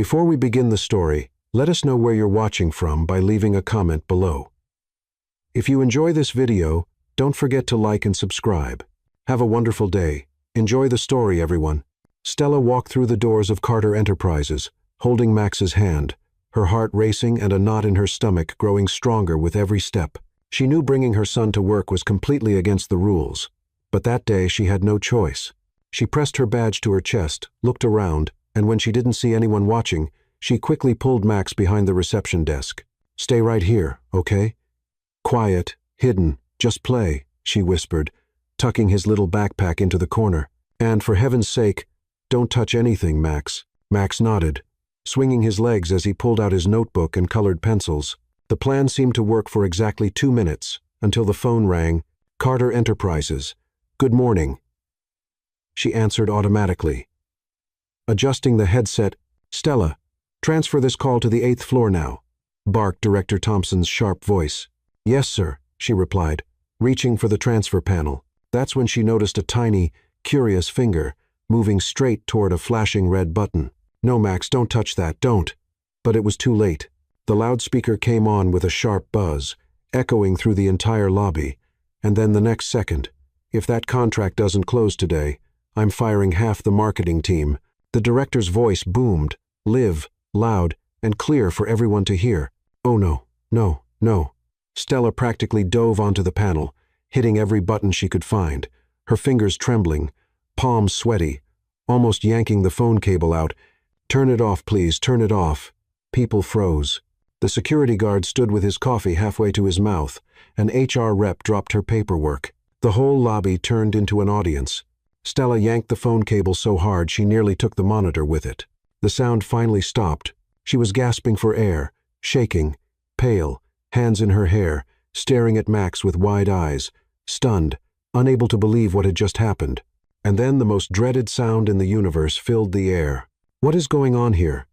Before we begin the story, let us know where you're watching from by leaving a comment below. If you enjoy this video, don't forget to like and subscribe. Have a wonderful day. Enjoy the story, everyone. Stella walked through the doors of Carter Enterprises, holding Max's hand, her heart racing and a knot in her stomach growing stronger with every step. She knew bringing her son to work was completely against the rules, but that day she had no choice. She pressed her badge to her chest, looked around, and when she didn't see anyone watching, she quickly pulled Max behind the reception desk. "Stay right here, okay? Quiet, hidden, just play," she whispered, tucking his little backpack into the corner. "And for heaven's sake, don't touch anything, Max." Max nodded, swinging his legs as he pulled out his notebook and colored pencils. The plan seemed to work for exactly 2 minutes, until the phone rang. "Carter Enterprises. Good morning." She answered automatically. Adjusting the headset, "Stella, transfer this call to the 8th floor now," barked Director Thompson's sharp voice. "Yes, sir," she replied, reaching for the transfer panel. That's when she noticed a tiny, curious finger moving straight toward a flashing red button. "No, Max, don't touch that, don't." But it was too late. The loudspeaker came on with a sharp buzz, echoing through the entire lobby, and then the next second, "If that contract doesn't close today, I'm firing half the marketing team." The director's voice boomed, live, loud, and clear for everyone to hear. "Oh no, no, no." Stella practically dove onto the panel, hitting every button she could find, her fingers trembling, palms sweaty, almost yanking the phone cable out. "Turn it off, please, turn it off." People froze. The security guard stood with his coffee halfway to his mouth. An HR rep dropped her paperwork. The whole lobby turned into an audience. Stella yanked the phone cable so hard she nearly took the monitor with it. The sound finally stopped. She was gasping for air, shaking, pale, hands in her hair, staring at Max with wide eyes, stunned, unable to believe what had just happened. And then the most dreaded sound in the universe filled the air. "What is going on here?"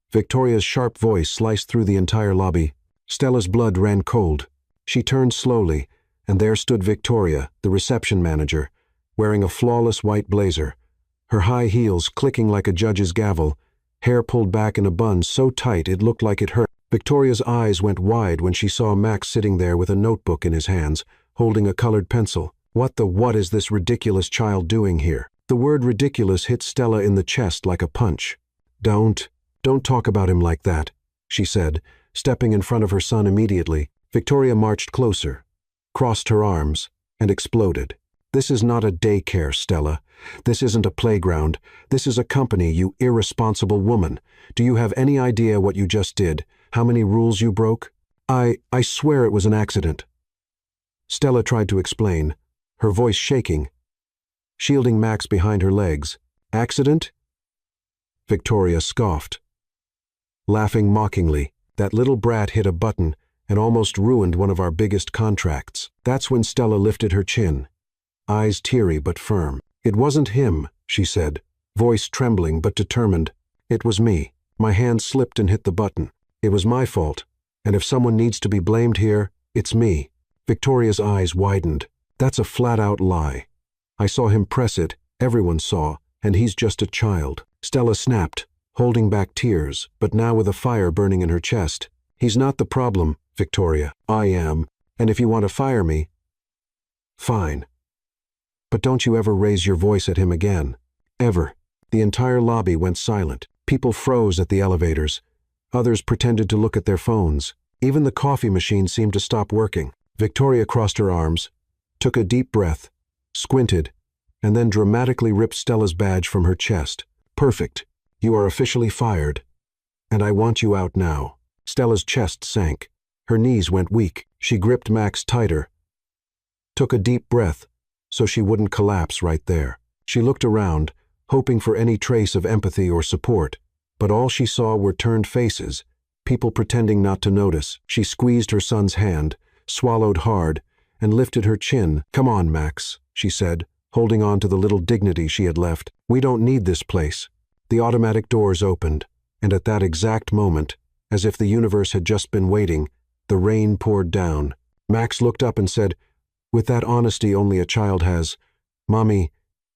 Victoria's sharp voice sliced through the entire lobby. Stella's blood ran cold. She turned slowly, and there stood Victoria, the reception manager, wearing a flawless white blazer, her high heels clicking like a judge's gavel, hair pulled back in a bun so tight it looked like it hurt. Victoria's eyes went wide when she saw Max sitting there with a notebook in his hands, holding a colored pencil. What is this ridiculous child doing here? The word ridiculous hit Stella in the chest like a punch. Don't talk about him like that," she said, stepping in front of her son immediately. Victoria marched closer, crossed her arms, and exploded. "This is not a daycare, Stella. This isn't a playground. This is a company, you irresponsible woman. Do you have any idea what you just did? How many rules you broke?" I swear it was an accident." Stella tried to explain, her voice shaking, shielding Max behind her legs. "Accident?" Victoria scoffed, laughing mockingly. "That little brat hit a button and almost ruined one of our biggest contracts." That's when Stella lifted her chin, eyes teary but firm. "It wasn't him," she said, voice trembling but determined. "It was me. My hand slipped and hit the button. It was my fault, and if someone needs to be blamed here, it's me." Victoria's eyes widened. "That's a flat-out lie. I saw him press it, everyone saw, and he's just a child." Stella snapped, holding back tears, but now with a fire burning in her chest. "He's not the problem, Victoria. I am, and if you want to fire me, fine. But don't you ever raise your voice at him again. Ever." The entire lobby went silent. People froze at the elevators. Others pretended to look at their phones. Even the coffee machine seemed to stop working. Victoria crossed her arms, took a deep breath, squinted, and then dramatically ripped Stella's badge from her chest. "Perfect. You are officially fired. And I want you out now." Stella's chest sank. Her knees went weak. She gripped Max tighter, took a deep breath so she wouldn't collapse right there. She looked around, hoping for any trace of empathy or support, but all she saw were turned faces, people pretending not to notice. She squeezed her son's hand, swallowed hard, and lifted her chin. "Come on, Max," she said, holding on to the little dignity she had left. "We don't need this place." The automatic doors opened, and at that exact moment, as if the universe had just been waiting, the rain poured down. Max looked up and said, with that honesty only a child has, "Mommy,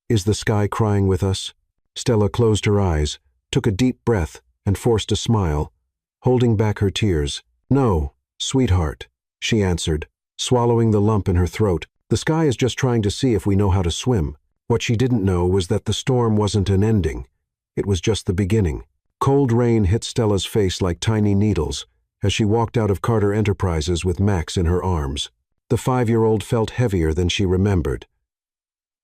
is the sky crying with us?" Stella closed her eyes, took a deep breath, and forced a smile, holding back her tears. "No, sweetheart," she answered, swallowing the lump in her throat. "The sky is just trying to see if we know how to swim." What she didn't know was that the storm wasn't an ending. It was just the beginning. Cold rain hit Stella's face like tiny needles as she walked out of Carter Enterprises with Max in her arms. The 5-year-old felt heavier than she remembered,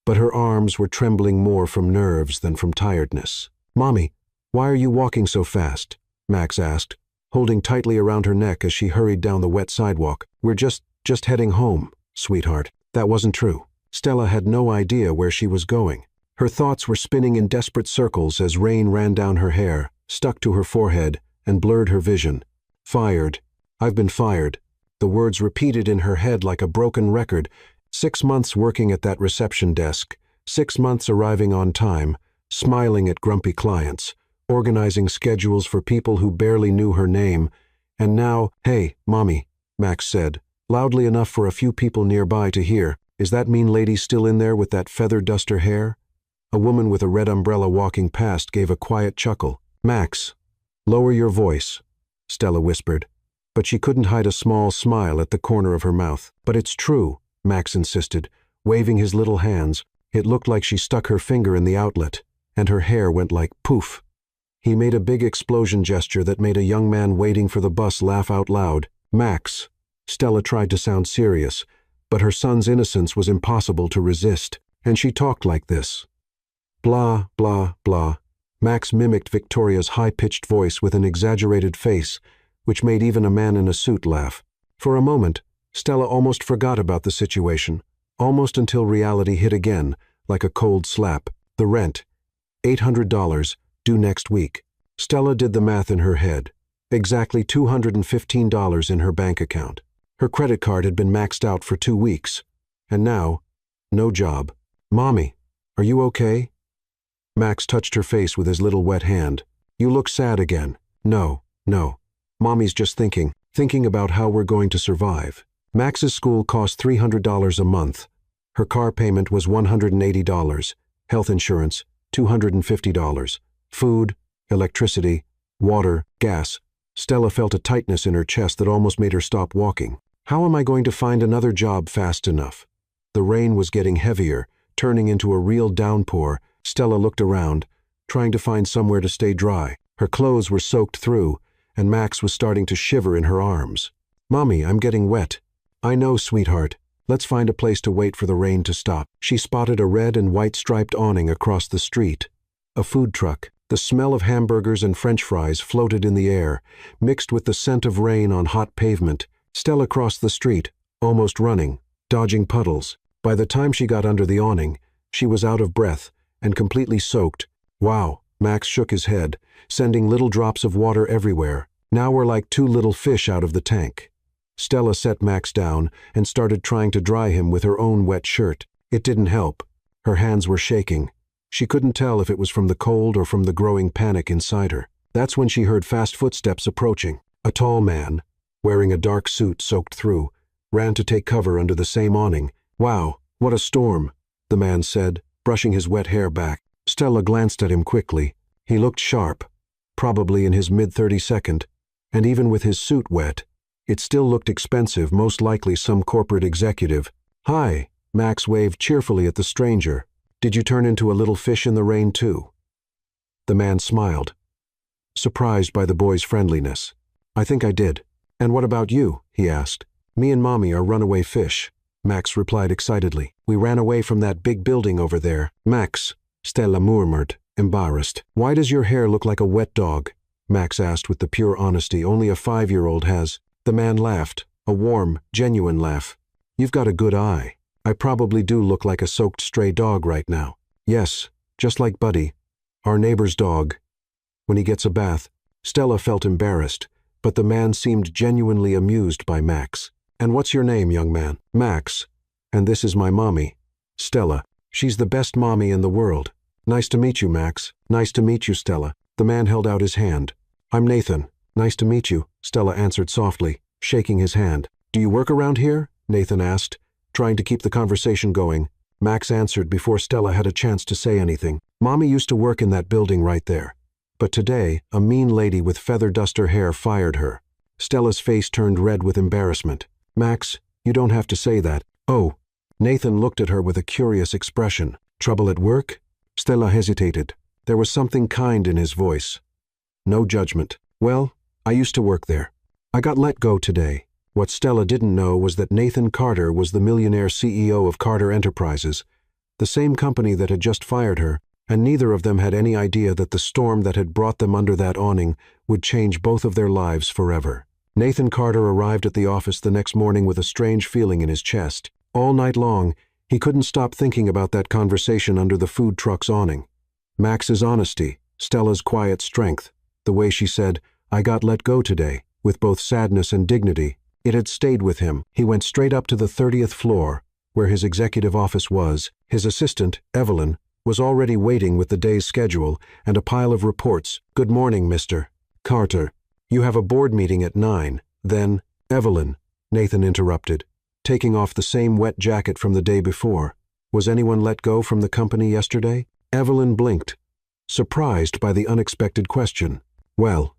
but her arms were trembling more from nerves than from tiredness. "Mommy, why are you walking so fast?" Max asked, holding tightly around her neck as she hurried down the wet sidewalk. "We're just heading home, sweetheart." That wasn't true. Stella had no idea where she was going. Her thoughts were spinning in desperate circles as rain ran down her hair, stuck to her forehead, and blurred her vision. "Fired. I've been fired." The words repeated in her head like a broken record. 6 months working at that reception desk, 6 months arriving on time, smiling at grumpy clients, organizing schedules for people who barely knew her name, and now, "Hey, Mommy," Max said, loudly enough for a few people nearby to hear. "Is that mean lady still in there with that feather duster hair?" A woman with a red umbrella walking past gave a quiet chuckle. "Max, lower your voice," Stella whispered, but she couldn't hide a small smile at the corner of her mouth. "But it's true," Max insisted, waving his little hands. It looked like she stuck her finger in the outlet, and her hair went like poof. He made a big explosion gesture that made a young man waiting for the bus laugh out loud. "Max," Stella tried to sound serious, but her son's innocence was impossible to resist, and she talked like this. "Blah, blah, blah." Max mimicked Victoria's high-pitched voice with an exaggerated face, which made even a man in a suit laugh. For a moment, Stella almost forgot about the situation, almost until reality hit again, like a cold slap. The rent, $800, due next week. Stella did the math in her head. Exactly $215 in her bank account. Her credit card had been maxed out for 2 weeks. And now, no job. "Mommy, are you okay?" Max touched her face with his little wet hand. "You look sad again." No. Mommy's just thinking about how we're going to survive." Max's school cost $300 a month. Her car payment was $180, health insurance, $250, food, electricity, water, gas. Stella felt a tightness in her chest that almost made her stop walking. How am I going to find another job fast enough? The rain was getting heavier, turning into a real downpour. Stella looked around, trying to find somewhere to stay dry. Her clothes were soaked through, and Max was starting to shiver in her arms. "Mommy, I'm getting wet." "I know, sweetheart. Let's find a place to wait for the rain to stop." She spotted a red and white striped awning across the street. A food truck. The smell of hamburgers and French fries floated in the air, mixed with the scent of rain on hot pavement. Stella crossed the street, almost running, dodging puddles. By the time she got under the awning, she was out of breath and completely soaked. "Wow," Max shook his head, sending little drops of water everywhere. "Now we're like 2 little fish out of the tank." Stella set Max down and started trying to dry him with her own wet shirt. It didn't help. Her hands were shaking. She couldn't tell if it was from the cold or from the growing panic inside her. That's when she heard fast footsteps approaching. A tall man, wearing a dark suit soaked through, ran to take cover under the same awning. "Wow, what a storm," the man said, brushing his wet hair back. Stella glanced at him quickly. He looked sharp, probably in his mid-32nd, and even with his suit wet, it still looked expensive, most likely some corporate executive. "Hi," Max waved cheerfully at the stranger. "Did you turn into a little fish in the rain too?" The man smiled, surprised by the boy's friendliness. "I think I did." "And what about you?" he asked. "Me and Mommy are runaway fish," Max replied excitedly. "We ran away from that big building over there." "Max," Stella murmured, embarrassed. "Why does your hair look like a wet dog?" Max asked with the pure honesty only a 5-year-old has. The man laughed, a warm, genuine laugh. "You've got a good eye. I probably do look like a soaked stray dog right now." "Yes, just like Buddy, our neighbor's dog. When he gets a bath." Stella felt embarrassed, but the man seemed genuinely amused by Max. "And what's your name, young man?" "Max. And this is my mommy, Stella. She's the best mommy in the world." "Nice to meet you, Max." "Nice to meet you, Stella." The man held out his hand. "I'm Nathan." "Nice to meet you," Stella answered softly, shaking his hand. "Do you work around here?" Nathan asked, trying to keep the conversation going. Max answered before Stella had a chance to say anything. "Mommy used to work in that building right there. But today, a mean lady with feather duster hair fired her. Stella's face turned red with embarrassment. "Max, you don't have to say that." "Oh." Nathan looked at her with a curious expression. "Trouble at work?" Stella hesitated. There was something kind in his voice. No judgment. "Well, I used to work there. I got let go today." What Stella didn't know was that Nathan Carter was the millionaire CEO of Carter Enterprises, the same company that had just fired her, and neither of them had any idea that the storm that had brought them under that awning would change both of their lives forever. Nathan Carter arrived at the office the next morning with a strange feeling in his chest. All night long, he couldn't stop thinking about that conversation under the food truck's awning. Max's honesty, Stella's quiet strength, the way she said, "I got let go today," with both sadness and dignity. It had stayed with him. He went straight up to the 30th floor, where his executive office was. His assistant, Evelyn, was already waiting with the day's schedule and a pile of reports. "Good morning, Mr. Carter. You have a board meeting at 9. Then, Evelyn," Nathan interrupted, taking off the same wet jacket from the day before. "Was anyone let go from the company yesterday?" Evelyn blinked, surprised by the unexpected question. "Well,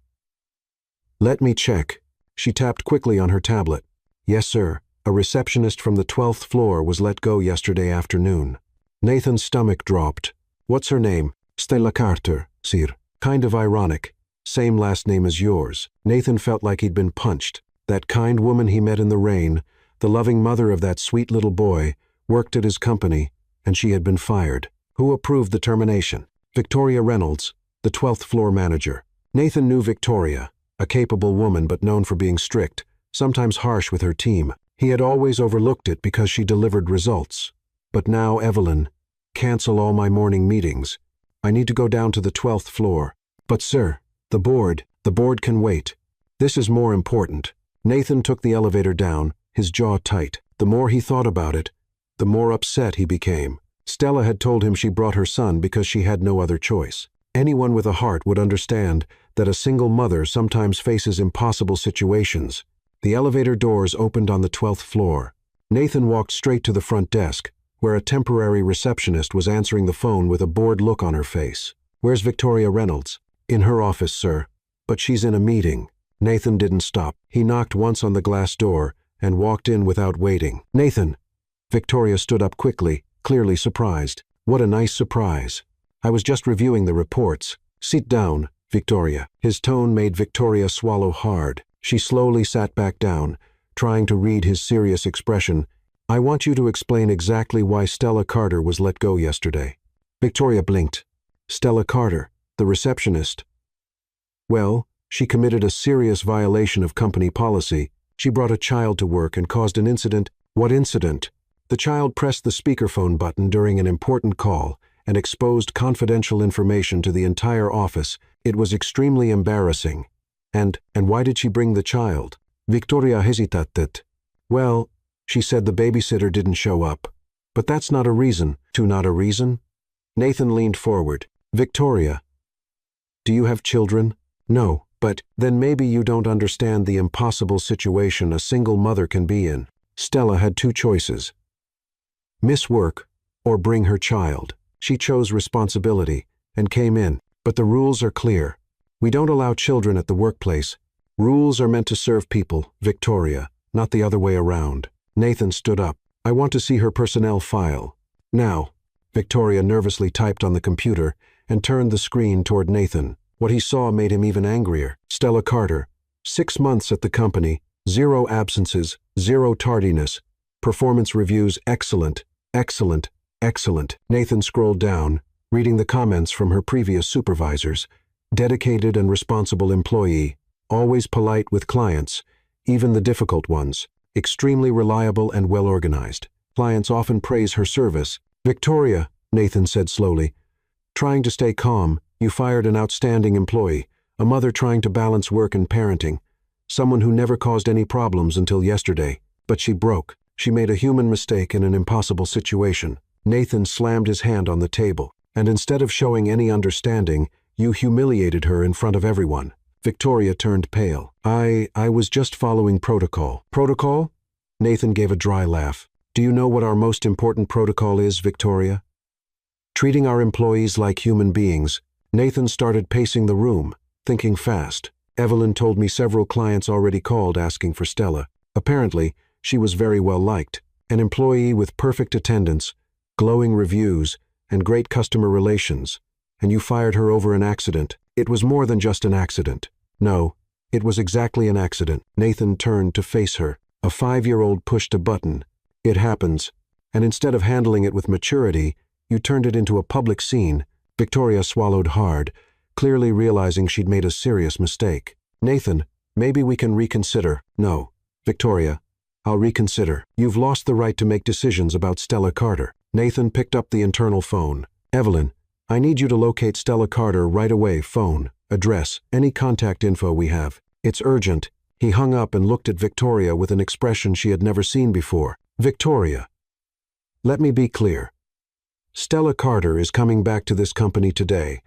let me check." She tapped quickly on her tablet. "Yes, sir. A receptionist from the 12th floor was let go yesterday afternoon." Nathan's stomach dropped. "What's her name?" "Stella Carter, sir." "Kind of ironic. Same last name as yours." Nathan felt like he'd been punched. That kind woman he met in the rain, the loving mother of that sweet little boy, worked at his company, and she had been fired. Who approved the termination? Victoria Reynolds, the 12th floor manager. Nathan knew Victoria, a capable woman but known for being strict, sometimes harsh with her team. He had always overlooked it because she delivered results. But now, "Evelyn, cancel all my morning meetings. I need to go down to the 12th floor." "But sir, the board can wait. This is more important." Nathan took the elevator down, his jaw tight. The more he thought about it, the more upset he became. Stella had told him she brought her son because she had no other choice. Anyone with a heart would understand that a single mother sometimes faces impossible situations. The elevator doors opened on the 12th floor. Nathan walked straight to the front desk, where a temporary receptionist was answering the phone with a bored look on her face. "Where's Victoria Reynolds?" "In her office, sir. But she's in a meeting." Nathan didn't stop. He knocked once on the glass door and walked in without waiting. "Nathan!" Victoria stood up quickly, clearly surprised. "What a nice surprise. I was just reviewing the reports." "Sit down, Victoria." His tone made Victoria swallow hard. She slowly sat back down, trying to read his serious expression. "I want you to explain exactly why Stella Carter was let go yesterday." Victoria blinked. "Stella Carter, the receptionist. Well, she committed a serious violation of company policy. She brought a child to work and caused an incident." "What incident?" "The child pressed the speakerphone button during an important call and exposed confidential information to the entire office. It was extremely embarrassing." And why did she bring the child?" Victoria hesitated. "Well, she said the babysitter didn't show up." "But that's not a reason." "Not a reason?" Nathan leaned forward. "Victoria, do you have children?" "No, but then maybe you don't understand the impossible situation a single mother can be in." Stella had two choices: miss work or bring her child. She chose responsibility and came in. "But the rules are clear. We don't allow children at the workplace. Rules are meant to serve people, Victoria, not the other way around." Nathan stood up. "I want to see her personnel file." "Now." Victoria nervously typed on the computer and turned the screen toward Nathan. What he saw made him even angrier. Stella Carter, 6 months at the company, 0 absences, 0 tardiness. Performance reviews excellent, excellent, excellent. Nathan scrolled down, reading the comments from her previous supervisors. Dedicated and responsible employee, always polite with clients, even the difficult ones, extremely reliable and well-organized. Clients often praise her service. "Victoria," Nathan said slowly, trying to stay calm, "you fired an outstanding employee, a mother trying to balance work and parenting, someone who never caused any problems until yesterday. But she broke. She made a human mistake in an impossible situation." Nathan slammed his hand on the table. "And instead of showing any understanding, you humiliated her in front of everyone." Victoria turned pale. I was just following protocol." "Protocol?" Nathan gave a dry laugh. "Do you know what our most important protocol is, Victoria? Treating our employees like human beings, Nathan started pacing the room, thinking fast. Evelyn told me several clients already called asking for Stella. Apparently, she was very well liked. An employee with perfect attendance, glowing reviews, and great customer relations. And you fired her over an accident. It was more than just an accident. No, it was exactly an accident. Nathan turned to face her. A 5-year-old pushed a button. It happens. And instead of handling it with maturity, you turned it into a public scene. Victoria swallowed hard, clearly realizing she'd made a serious mistake. Nathan, maybe we can reconsider. No. Victoria, I'll reconsider. You've lost the right to make decisions about Stella Carter. Nathan picked up the internal phone. Evelyn, I need you to locate Stella Carter right away. Phone, address, any contact info we have. It's urgent. He hung up and looked at Victoria with an expression she had never seen before. Victoria, let me be clear. Stella Carter is coming back to this company today,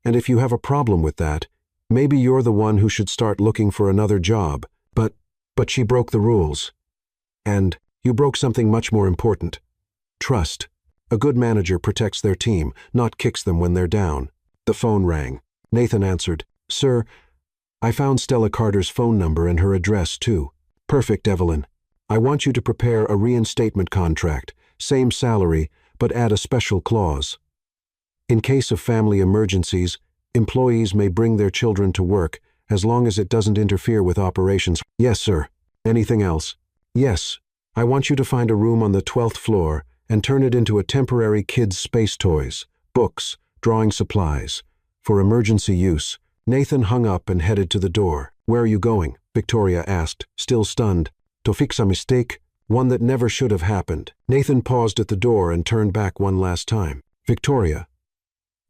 and if you have a problem with that, maybe you're the one who should start looking for another job. But she broke the rules. And you broke something much more important. Trust. A good manager protects their team, not kicks them when they're down. The phone rang. Nathan answered. Sir, I found Stella Carter's phone number and her address too. Perfect, Evelyn. I want you to prepare a reinstatement contract, same salary, but add a special clause. In case of family emergencies, employees may bring their children to work as long as it doesn't interfere with operations. Yes, sir. Anything else? Yes. I want you to find a room on the 12th floor and turn it into a temporary kids' space toys, books, drawing supplies, for emergency use. Nathan hung up and headed to the door. Where are you going? Victoria asked, still stunned. To fix a mistake, one that never should have happened. Nathan paused at the door and turned back one last time. Victoria,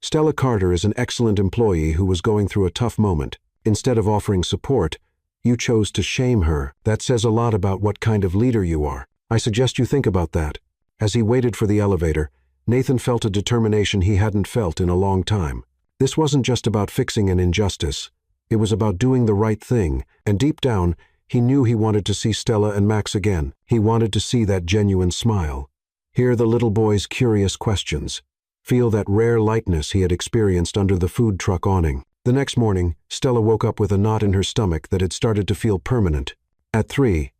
Stella Carter is an excellent employee who was going through a tough moment. Instead of offering support, you chose to shame her. That says a lot about what kind of leader you are. I suggest you think about that. As he waited for the elevator, Nathan felt a determination he hadn't felt in a long time. This wasn't just about fixing an injustice. It was about doing the right thing, and deep down, he knew he wanted to see Stella and Max again. He wanted to see that genuine smile. Hear the little boy's curious questions. Feel that rare lightness he had experienced under the food truck awning. The next morning, Stella woke up with a knot in her stomach that had started to feel permanent. At 3:00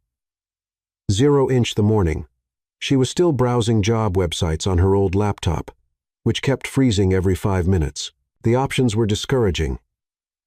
the morning, she was still browsing job websites on her old laptop, which kept freezing every 5 minutes. The options were discouraging.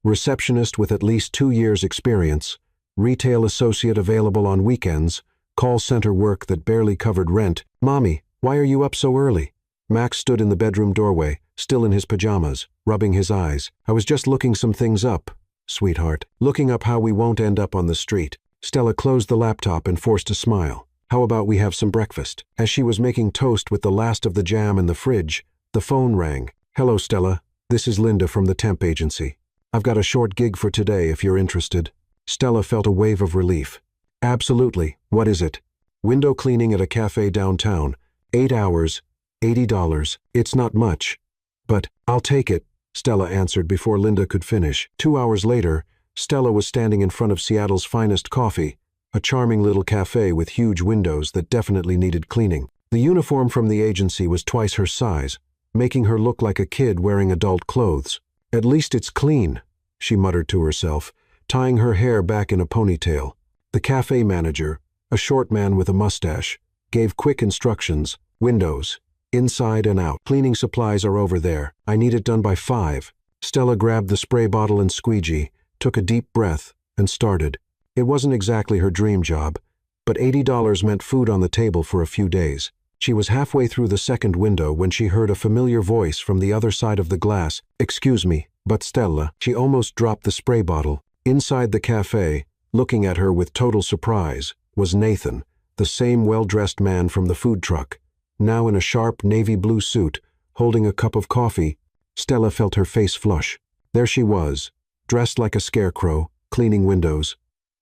Receptionist with at least 2 years' experience, retail associate available on weekends, call center work that barely covered rent. Mommy, why are you up so early? Max stood in the bedroom doorway, still in his pajamas, rubbing his eyes. I was just looking some things up, sweetheart. Looking up how we won't end up on the street. Stella closed the laptop and forced a smile. How about we have some breakfast? As she was making toast with the last of the jam in the fridge, the phone rang. Hello, Stella. This is Linda from the temp agency. I've got a short gig for today if you're interested. Stella felt a wave of relief. Absolutely. What is it? Window cleaning at a cafe downtown. 8 hours, $80. It's not much. But I'll take it, Stella answered before Linda could finish. 2 hours later, Stella was standing in front of Seattle's finest coffee, a charming little cafe with huge windows that definitely needed cleaning. The uniform from the agency was twice her size, making her look like a kid wearing adult clothes. At least it's clean, she muttered to herself, tying her hair back in a ponytail. The cafe manager, a short man with a mustache, gave quick instructions. Windows, inside and out. Cleaning supplies are over there. I need it done by 5. Stella grabbed the spray bottle and squeegee, took a deep breath, and started. It wasn't exactly her dream job, but $80 meant food on the table for a few days. She was halfway through the second window when she heard a familiar voice from the other side of the glass. Excuse me, but Stella, she almost dropped the spray bottle. Inside the cafe, looking at her with total surprise, was Nathan, the same well-dressed man from the food truck, now in a sharp navy blue suit, holding a cup of coffee. Stella felt her face flush. There she was, dressed like a scarecrow, cleaning windows.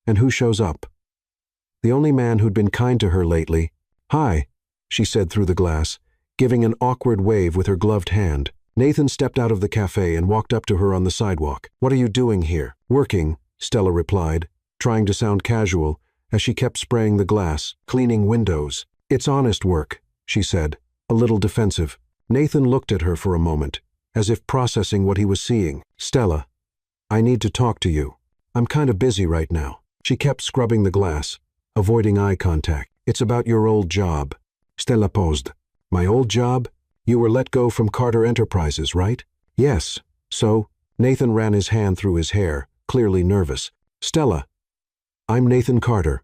And who shows up? The only man who'd been kind to her lately. Hi, she said through the glass, giving an awkward wave with her gloved hand. Nathan stepped out of the cafe and walked up to her on the sidewalk. What are you doing here? Working, Stella replied, trying to sound casual, as she kept spraying the glass, cleaning windows. It's honest work, she said, a little defensive. Nathan looked at her for a moment, as if processing what he was seeing. "Stella, I need to talk to you. I'm kind of busy right now." She kept scrubbing the glass, avoiding eye contact. "It's about your old job." Stella paused. "My old job? You were let go from Carter Enterprises, right?" "Yes. So?" Nathan ran his hand through his hair, clearly nervous. "Stella, I'm Nathan Carter,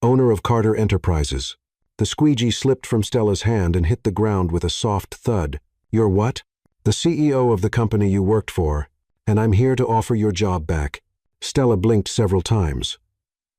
owner of Carter Enterprises." The squeegee slipped from Stella's hand and hit the ground with a soft thud. "You're what?" "The CEO of the company you worked for, and I'm here to offer your job back." Stella blinked several times,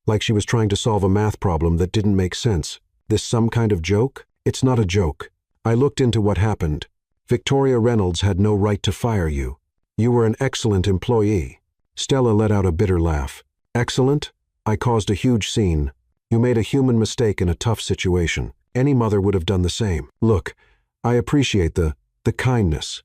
like she was trying to solve a math problem that didn't make sense. "This some kind of joke?" "It's not a joke. I looked into what happened. Victoria Reynolds had no right to fire you. You were an excellent employee." Stella let out a bitter laugh. "Excellent? I caused a huge scene. You made a human mistake in a tough situation. Any mother would have done the same. Look, I appreciate the kindness."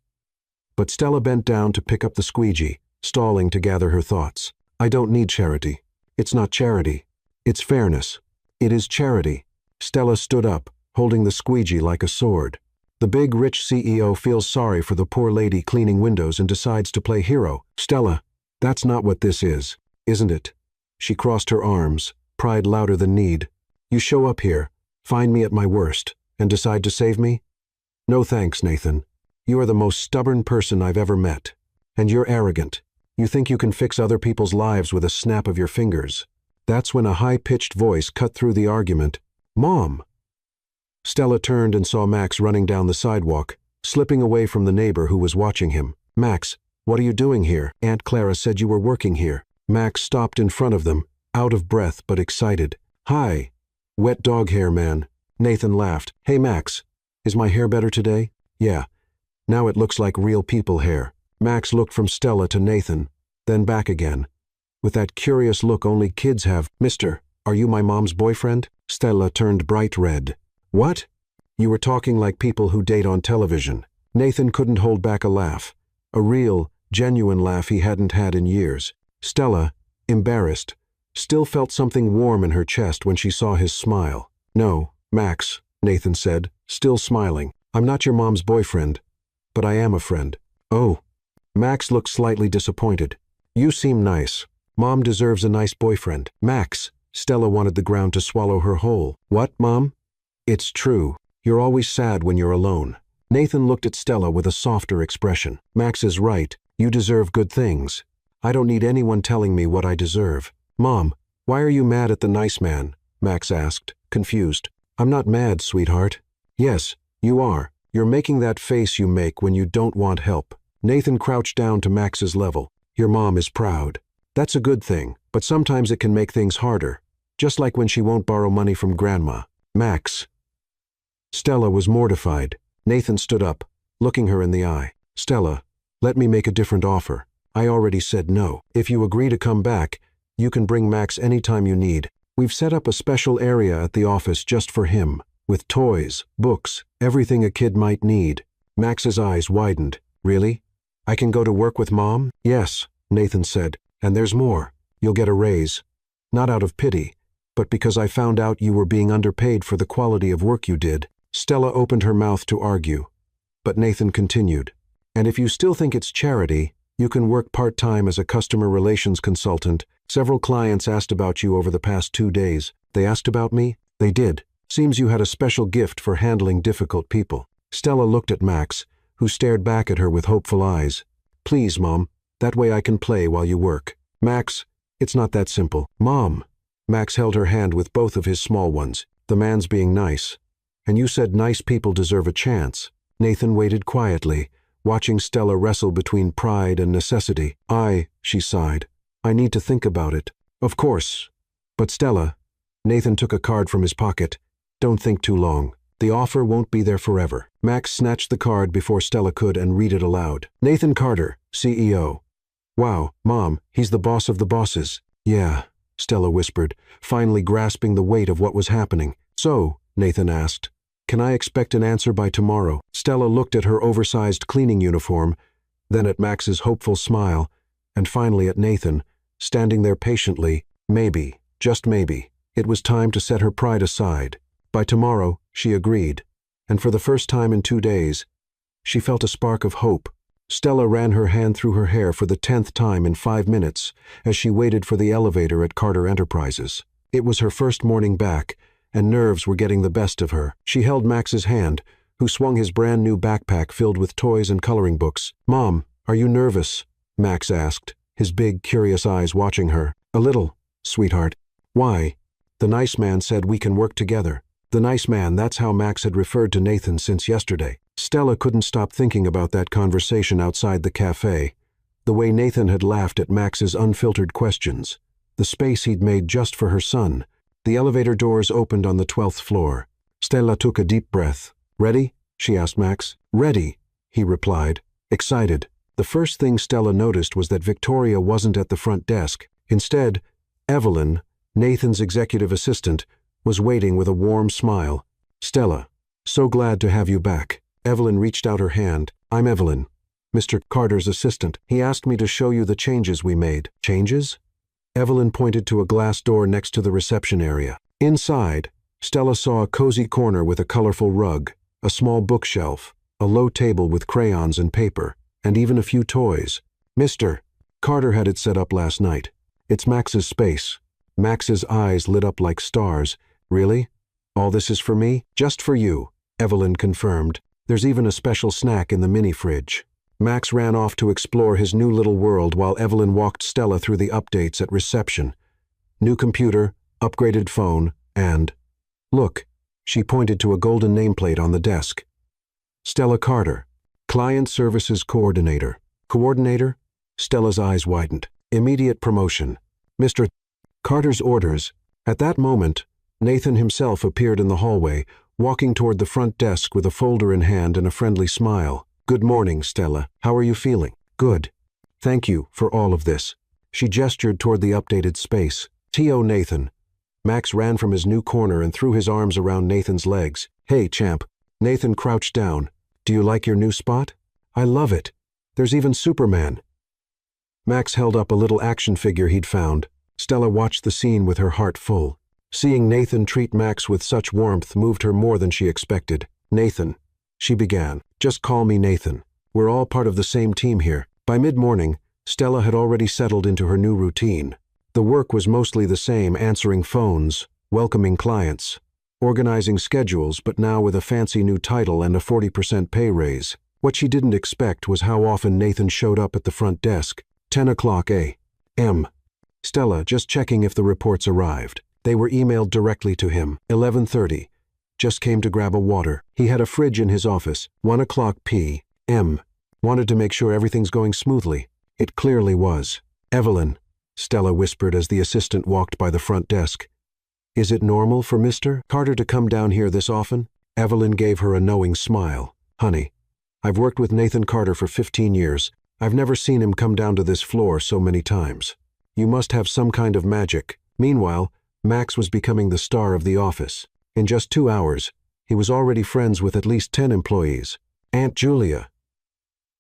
But Stella bent down to pick up the squeegee, stalling to gather her thoughts. "I don't need charity. It's not charity. It's fairness." "It is charity." Stella stood up, holding the squeegee like a sword. "The big rich CEO feels sorry for the poor lady cleaning windows and decides to play hero." "Stella, that's not what this is, isn't it?" She crossed her arms, pride louder than need. "You show up here, find me at my worst, and decide to save me? No thanks, Nathan. You are the most stubborn person I've ever met. And you're arrogant. You think you can fix other people's lives with a snap of your fingers." That's when a high-pitched voice cut through the argument. "Mom!" Stella turned and saw Max running down the sidewalk, slipping away from the neighbor who was watching him. "Max, what are you doing here? Aunt Clara said you were working here." Max stopped in front of them, out of breath but excited. "Hi, wet dog hair man." Nathan laughed. "Hey Max, is my hair better today?" "Yeah, now it looks like real people hair." Max looked from Stella to Nathan, then back again, with that curious look only kids have. "Mister, are you my mom's boyfriend?" Stella turned bright red. "What?" "You were talking like people who date on television." Nathan couldn't hold back a laugh, a real, genuine laugh he hadn't had in years. Stella, embarrassed, still felt something warm in her chest when she saw his smile. "No, Max," Nathan said, still smiling. "I'm not your mom's boyfriend, but I am a friend." "Oh." Max looked slightly disappointed. "You seem nice. Mom deserves a nice boyfriend." "Max," Stella wanted the ground to swallow her whole. "What, Mom?" "It's true. You're always sad when you're alone." Nathan looked at Stella with a softer expression. "Max is right. You deserve good things. I don't need anyone telling me what I deserve." "Mom, why are you mad at the nice man?" Max asked, confused. "I'm not mad, sweetheart." "Yes, you are. You're making that face you make when you don't want help." Nathan crouched down to Max's level. "Your mom is proud. That's a good thing, but sometimes it can make things harder, just like when she won't borrow money from Grandma." "Max." Stella was mortified. Nathan stood up, looking her in the eye. "Stella, let me make a different offer. I already said no. If you agree to come back, you can bring Max anytime you need. We've set up a special area at the office just for him, with toys, books, everything a kid might need." Max's eyes widened. "Really? I can go to work with Mom?" "Yes," Nathan said. "And there's more. You'll get a raise. Not out of pity, but because I found out you were being underpaid for the quality of work you did." Stella opened her mouth to argue, but Nathan continued. "And if you still think it's charity, you can work part-time as a customer relations consultant. Several clients asked about you over the past 2 days. They asked about me?" "They did. Seems you had a special gift for handling difficult people." Stella looked at Max, who stared back at her with hopeful eyes. "Please, Mom, that way I can play while you work." "Max, it's not that simple." "Mom." Max held her hand with both of his small ones. "The man's being nice. And you said nice people deserve a chance." Nathan waited quietly, watching Stella wrestle between pride and necessity. She sighed. "I need to think about it." "Of course. But Stella," Nathan took a card from his pocket, "don't think too long. The offer won't be there forever." Max snatched the card before Stella could and read it aloud. "Nathan Carter, CEO." "Wow, Mom, he's the boss of the bosses." "Yeah," Stella whispered, finally grasping the weight of what was happening. "So," Nathan asked, "can I expect an answer by tomorrow?" Stella looked at her oversized cleaning uniform, then at Max's hopeful smile, and finally at Nathan, standing there patiently. Maybe, just maybe. It was time to set her pride aside. By tomorrow, she agreed, and for the first time in 2 days, she felt a spark of hope Stella ran her hand through her hair for the 10th time in 5 minutes as she waited for the elevator at Carter Enterprises. It was her first morning back, and nerves were getting the best of her. She held Max's hand, who swung his brand new backpack filled with toys and coloring books. "Mom, are you nervous?" Max asked, his big, curious eyes watching her. "A little, sweetheart." "Why?" "The nice man said we can work together." The nice man, that's how Max had referred to Nathan since yesterday. Stella couldn't stop thinking about that conversation outside the cafe, the way Nathan had laughed at Max's unfiltered questions, the space he'd made just for her son. The elevator doors opened on the 12th floor. Stella took a deep breath. "Ready?" she asked Max. "Ready," he replied, excited. The first thing Stella noticed was that Victoria wasn't at the front desk. Instead, Evelyn, Nathan's executive assistant, was waiting with a warm smile. "Stella, so glad to have you back." Evelyn reached out her hand. "I'm Evelyn, Mr. Carter's assistant. He asked me to show you the changes we made." "Changes?" Evelyn pointed to a glass door next to the reception area. Inside, Stella saw a cozy corner with a colorful rug, a small bookshelf, a low table with crayons and paper, and even a few toys. "Mr. Carter had it set up last night. It's Max's space." Max's eyes lit up like stars. "Really? All this is for me?" "Just for you," Evelyn confirmed. "There's even a special snack in the mini fridge." Max ran off to explore his new little world while Evelyn walked Stella through the updates at reception. New computer, upgraded phone, and... "Look," she pointed to a golden nameplate on the desk. "Stella Carter, Client Services Coordinator." "Coordinator?" Stella's eyes widened. "Immediate promotion. Mr. Carter's orders." At that moment, Nathan himself appeared in the hallway, walking toward the front desk with a folder in hand and a friendly smile. "Good morning, Stella. How are you feeling?" "Good. Thank you for all of this." She gestured toward the updated space. "T.O. Nathan." Max ran from his new corner and threw his arms around Nathan's legs. "Hey, champ." Nathan crouched down. "Do you like your new spot?" "I love it. There's even Superman." Max held up a little action figure he'd found. Stella watched the scene with her heart full. Seeing Nathan treat Max with such warmth moved her more than she expected. "Nathan," she began. "Just call me Nathan. We're all part of the same team here." By mid-morning, Stella had already settled into her new routine. The work was mostly the same, answering phones, welcoming clients, organizing schedules, but now with a fancy new title and a 40% pay raise. What she didn't expect was how often Nathan showed up at the front desk. 10 o'clock a.m. "Stella, just checking if the reports arrived." They were emailed directly to him. 11:30. "Just came to grab a water." He had a fridge in his office. 1 o'clock p.m. "Wanted to make sure everything's going smoothly." It clearly was. "Evelyn," Stella whispered as the assistant walked by the front desk. "Is it normal for Mr. Carter to come down here this often?" Evelyn gave her a knowing smile. "Honey, I've worked with Nathan Carter for 15 years. I've never seen him come down to this floor so many times. You must have some kind of magic." Meanwhile, Max was becoming the star of the office. In just 2 hours, he was already friends with at least 10 employees. "Aunt Julia."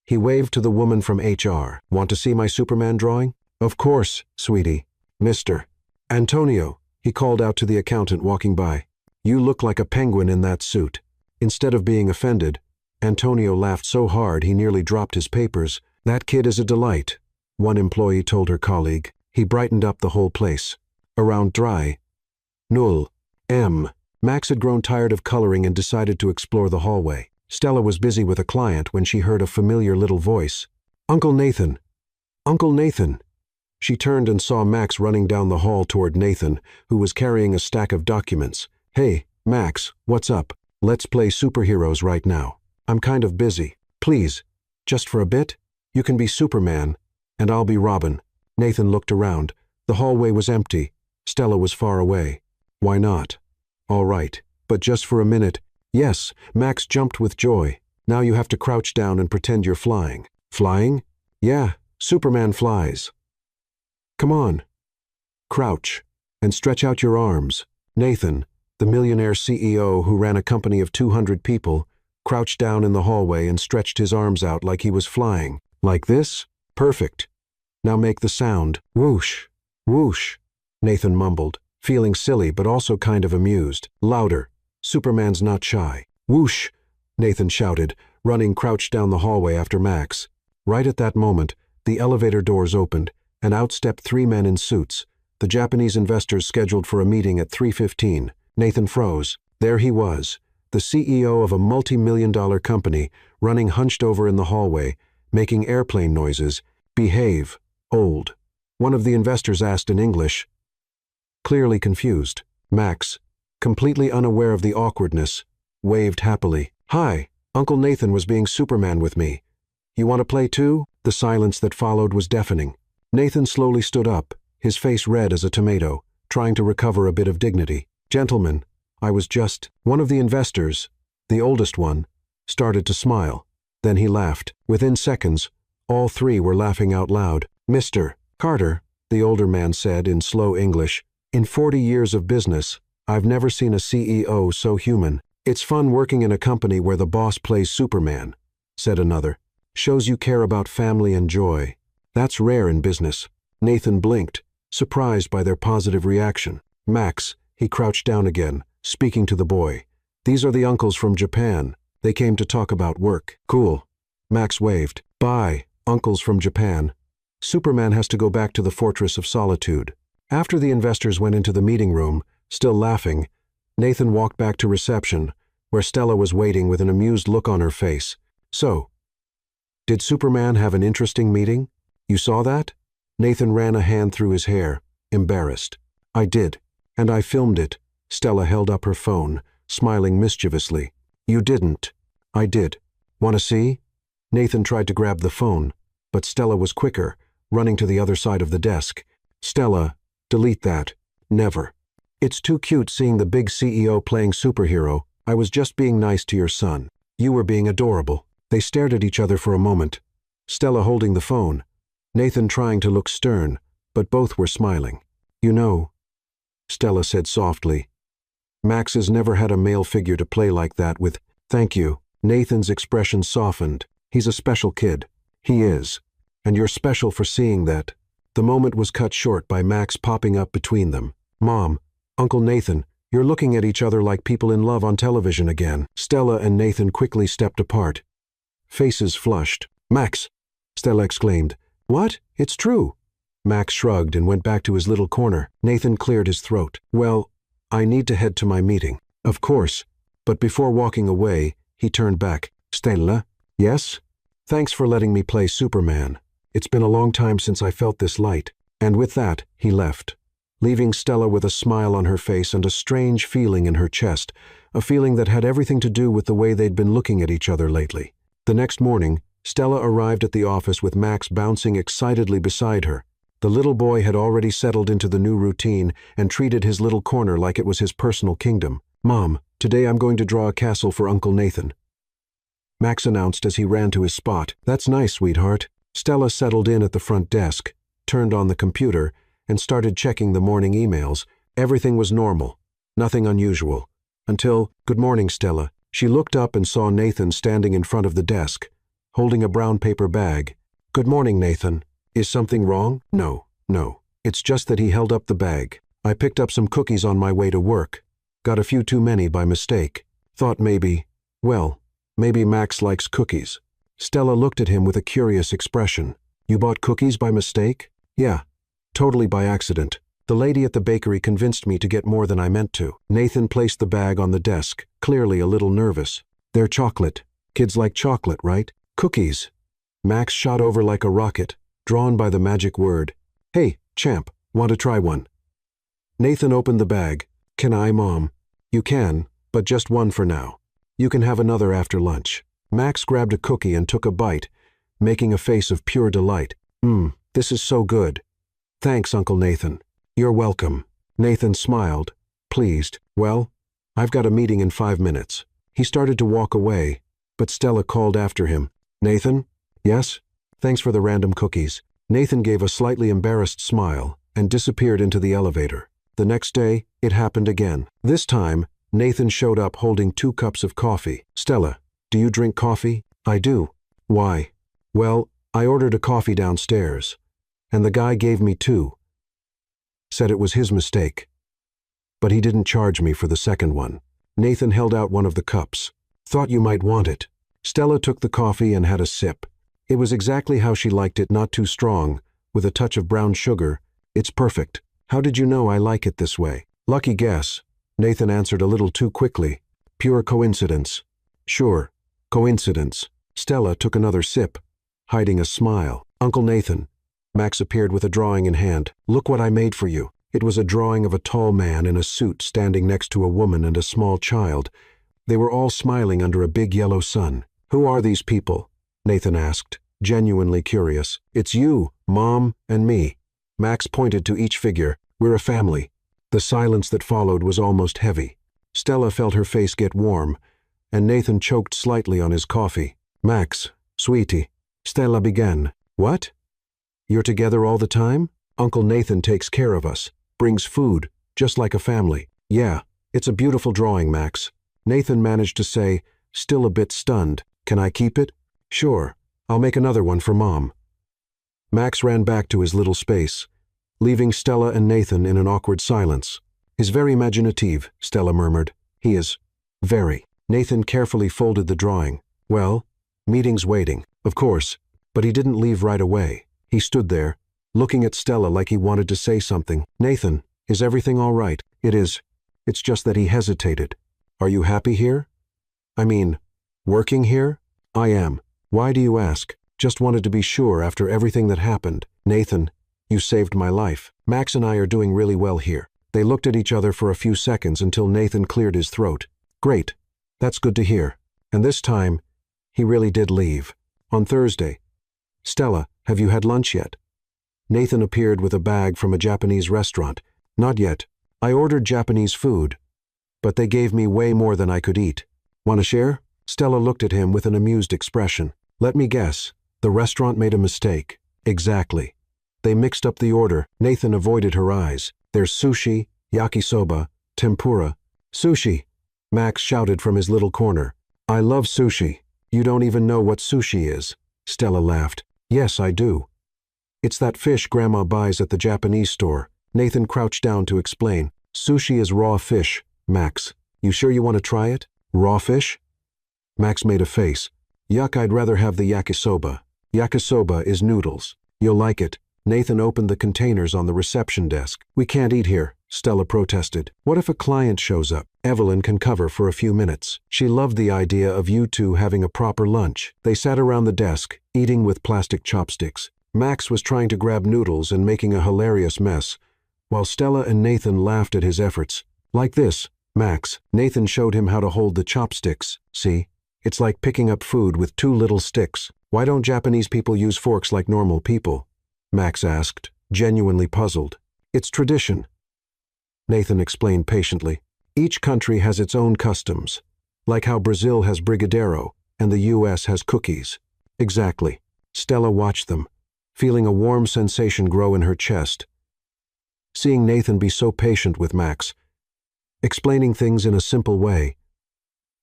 He waved to the woman from HR. "Want to see my Superman drawing?" "Of course, sweetie." "Mr. Antonio," he called out to the accountant walking by. "You look like a penguin in that suit." Instead of being offended, Antonio laughed so hard he nearly dropped his papers. "That kid is a delight," one employee told her colleague. He brightened up the whole place. Around dry. Null. M. Max had grown tired of coloring and decided to explore the hallway. Stella was busy with a client when she heard a familiar little voice. "Uncle Nathan! Uncle Nathan!" She turned and saw Max running down the hall toward Nathan, who was carrying a stack of documents. "Hey, Max, what's up? Let's play superheroes right now. I'm kind of busy. Please, just for a bit? You can be Superman, and I'll be Robin." Nathan looked around. The hallway was empty. Stella was far away. "Why not?" "All right, but just for a minute." "Yes." Max jumped with joy. "Now you have to crouch down and pretend you're flying." "Flying?" "Yeah, Superman flies." "Come on. Crouch, and stretch out your arms." Nathan, the Millionaire CEO who ran a company of 200 people, crouched down in the hallway and stretched his arms out like he was flying. "Like this? Perfect. Now make the sound. Whoosh, whoosh," Nathan mumbled, feeling silly but also kind of amused. "Louder. Superman's not shy." "Whoosh," Nathan shouted, running crouched down the hallway after Max. Right at that moment, the elevator doors opened, and out stepped three men in suits, the Japanese investors scheduled for a meeting at 3:15. Nathan froze. There he was, the CEO of a multi-million-dollar company, running hunched over in the hallway, making airplane noises. Behave, old. One of the investors asked in English. Clearly confused, Max, completely unaware of the awkwardness, waved happily. Hi, Uncle Nathan was being Superman with me. You want to play too? The silence that followed was deafening. Nathan slowly stood up, his face red as a tomato, trying to recover a bit of dignity. Gentlemen, I was just... One of the investors, the oldest one, started to smile. Then he laughed. Within seconds, all three were laughing out loud. Mr. Carter, the older man said in slow English, in 40 years of business, I've never seen a CEO so human. It's fun working in a company where the boss plays Superman, said another. Shows you care about family and joy. That's rare in business. Nathan blinked, surprised by their positive reaction. Max, he crouched down again, speaking to the boy. These are the uncles from Japan. They came to talk about work. Cool. Max waved. Bye, uncles from Japan. Superman has to go back to the Fortress of Solitude. After the investors went into the meeting room, still laughing, Nathan walked back to reception, where Stella was waiting with an amused look on her face. So, did Superman have an interesting meeting? You saw that? Nathan ran a hand through his hair, embarrassed. I did, and I filmed it. Stella held up her phone, smiling mischievously. You didn't. I did. Want to see? Nathan tried to grab the phone, but Stella was quicker, running to the other side of the desk. Stella, delete that. Never. It's too cute seeing the big CEO playing superhero. I was just being nice to your son. You were being adorable. They stared at each other for a moment, Stella holding the phone, Nathan trying to look stern, but both were smiling. You know, Stella said softly, Max has never had a male figure to play like that with. Thank you. Nathan's expression softened. He's a special kid. He is. And you're special for seeing that. The moment was cut short by Max popping up between them. Mom, Uncle Nathan, you're looking at each other like people in love on television again. Stella and Nathan quickly stepped apart. Faces flushed. Max, Stella exclaimed. What? It's true. Max shrugged and went back to his little corner. Nathan cleared his throat. Well, I need to head to my meeting. Of course. But before walking away, he turned back. Stella? Yes? Thanks for letting me play Superman. It's been a long time since I felt this light. And with that, he left, leaving Stella with a smile on her face and a strange feeling in her chest, a feeling that had everything to do with the way they'd been looking at each other lately. The next morning, Stella arrived at the office with Max bouncing excitedly beside her. The little boy had already settled into the new routine and treated his little corner like it was his personal kingdom. Mom, today I'm going to draw a castle for Uncle Nathan, Max announced as he ran to his spot. That's nice, sweetheart. Stella settled in at the front desk, turned on the computer, and started checking the morning emails. Everything was normal, nothing unusual. Until, good morning, Stella. She looked up and saw Nathan standing in front of the desk, holding a brown paper bag. Good morning, Nathan. Is something wrong? No. It's just that he held up the bag. I picked up some cookies on my way to work. Got a few too many by mistake. Thought maybe Max likes cookies. Stella looked at him with a curious expression. You bought cookies by mistake? Yeah, totally by accident. The lady at the bakery convinced me to get more than I meant to. Nathan placed the bag on the desk, clearly a little nervous. They're chocolate. Kids like chocolate, right? Cookies. Max shot over like a rocket, drawn by the magic word. Hey, champ, want to try one? Nathan opened the bag. Can I, Mom? You can, but just one for now. You can have another after lunch. Max grabbed a cookie and took a bite, making a face of pure delight. This is so good. Thanks, Uncle Nathan. You're welcome. Nathan smiled, pleased. Well, I've got a meeting in 5 minutes. He started to walk away, but Stella called after him. Nathan? Yes? Thanks for the random cookies. Nathan gave a slightly embarrassed smile and disappeared into the elevator. The next day, it happened again. This time, Nathan showed up holding 2 cups of coffee. Stella, do you drink coffee? I do. Why? Well, I ordered a coffee downstairs, and the guy gave me 2. Said it was his mistake. But he didn't charge me for the second one. Nathan held out one of the cups. Thought you might want it. Stella took the coffee and had a sip. It was exactly how she liked it, not too strong, with a touch of brown sugar. It's perfect. How did you know I like it this way? Lucky guess. Nathan answered a little too quickly. Pure coincidence. Sure, coincidence. Stella took another sip, hiding a smile. Uncle Nathan. Max appeared with a drawing in hand. Look what I made for you. It was a drawing of a tall man in a suit standing next to a woman and a small child. They were all smiling under a big yellow sun. Who are these people? Nathan asked, genuinely curious. It's you, Mom, and me. Max pointed to each figure. We're a family. The silence that followed was almost heavy. Stella felt her face get warm, and Nathan choked slightly on his coffee. Max, sweetie. Stella began. What? You're together all the time? Uncle Nathan takes care of us, brings food, just like a family. Yeah, it's a beautiful drawing, Max. Nathan managed to say, still a bit stunned. Can I keep it? Sure, I'll make another one for Mom. Max ran back to his little space, leaving Stella and Nathan in an awkward silence. He's very imaginative, Stella murmured. He is. Very. Nathan carefully folded the drawing. Well, meeting's waiting, of course, but he didn't leave right away. He stood there, looking at Stella like he wanted to say something. Nathan, is everything all right? It is. It's just that he hesitated. Are you happy here? I mean, working here? I am. Why do you ask? Just wanted to be sure after everything that happened. Nathan, you saved my life. Max and I are doing really well here. They looked at each other for a few seconds until Nathan cleared his throat. Great. That's good to hear. And this time, he really did leave. On Thursday. Stella, have you had lunch yet? Nathan appeared with a bag from a Japanese restaurant. Not yet. I ordered Japanese food, but they gave me way more than I could eat. Want to share? Stella looked at him with an amused expression. Let me guess. The restaurant made a mistake. Exactly. They mixed up the order. Nathan avoided her eyes. There's sushi, yakisoba, tempura. Sushi! Max shouted from his little corner. I love sushi. You don't even know what sushi is. Stella laughed. Yes, I do. It's that fish Grandma buys at the Japanese store. Nathan crouched down to explain. Sushi is raw fish, Max. You sure you want to try it? Raw fish? Max made a face. Yuck, I'd rather have the yakisoba. Yakisoba is noodles. You'll like it. Nathan opened the containers on the reception desk. We can't eat here, Stella protested. What if a client shows up? Evelyn can cover for a few minutes. She loved the idea of you two having a proper lunch. They sat around the desk, eating with plastic chopsticks. Max was trying to grab noodles and making a hilarious mess, while Stella and Nathan laughed at his efforts. Like this, Max. Nathan showed him how to hold the chopsticks. See? It's like picking up food with two little sticks. Why don't Japanese people use forks like normal people? Max asked, genuinely puzzled. It's tradition. Nathan explained patiently. Each country has its own customs, like how Brazil has brigadeiro and the US has cookies. Exactly. Stella watched them, feeling a warm sensation grow in her chest. Seeing Nathan be so patient with Max, explaining things in a simple way,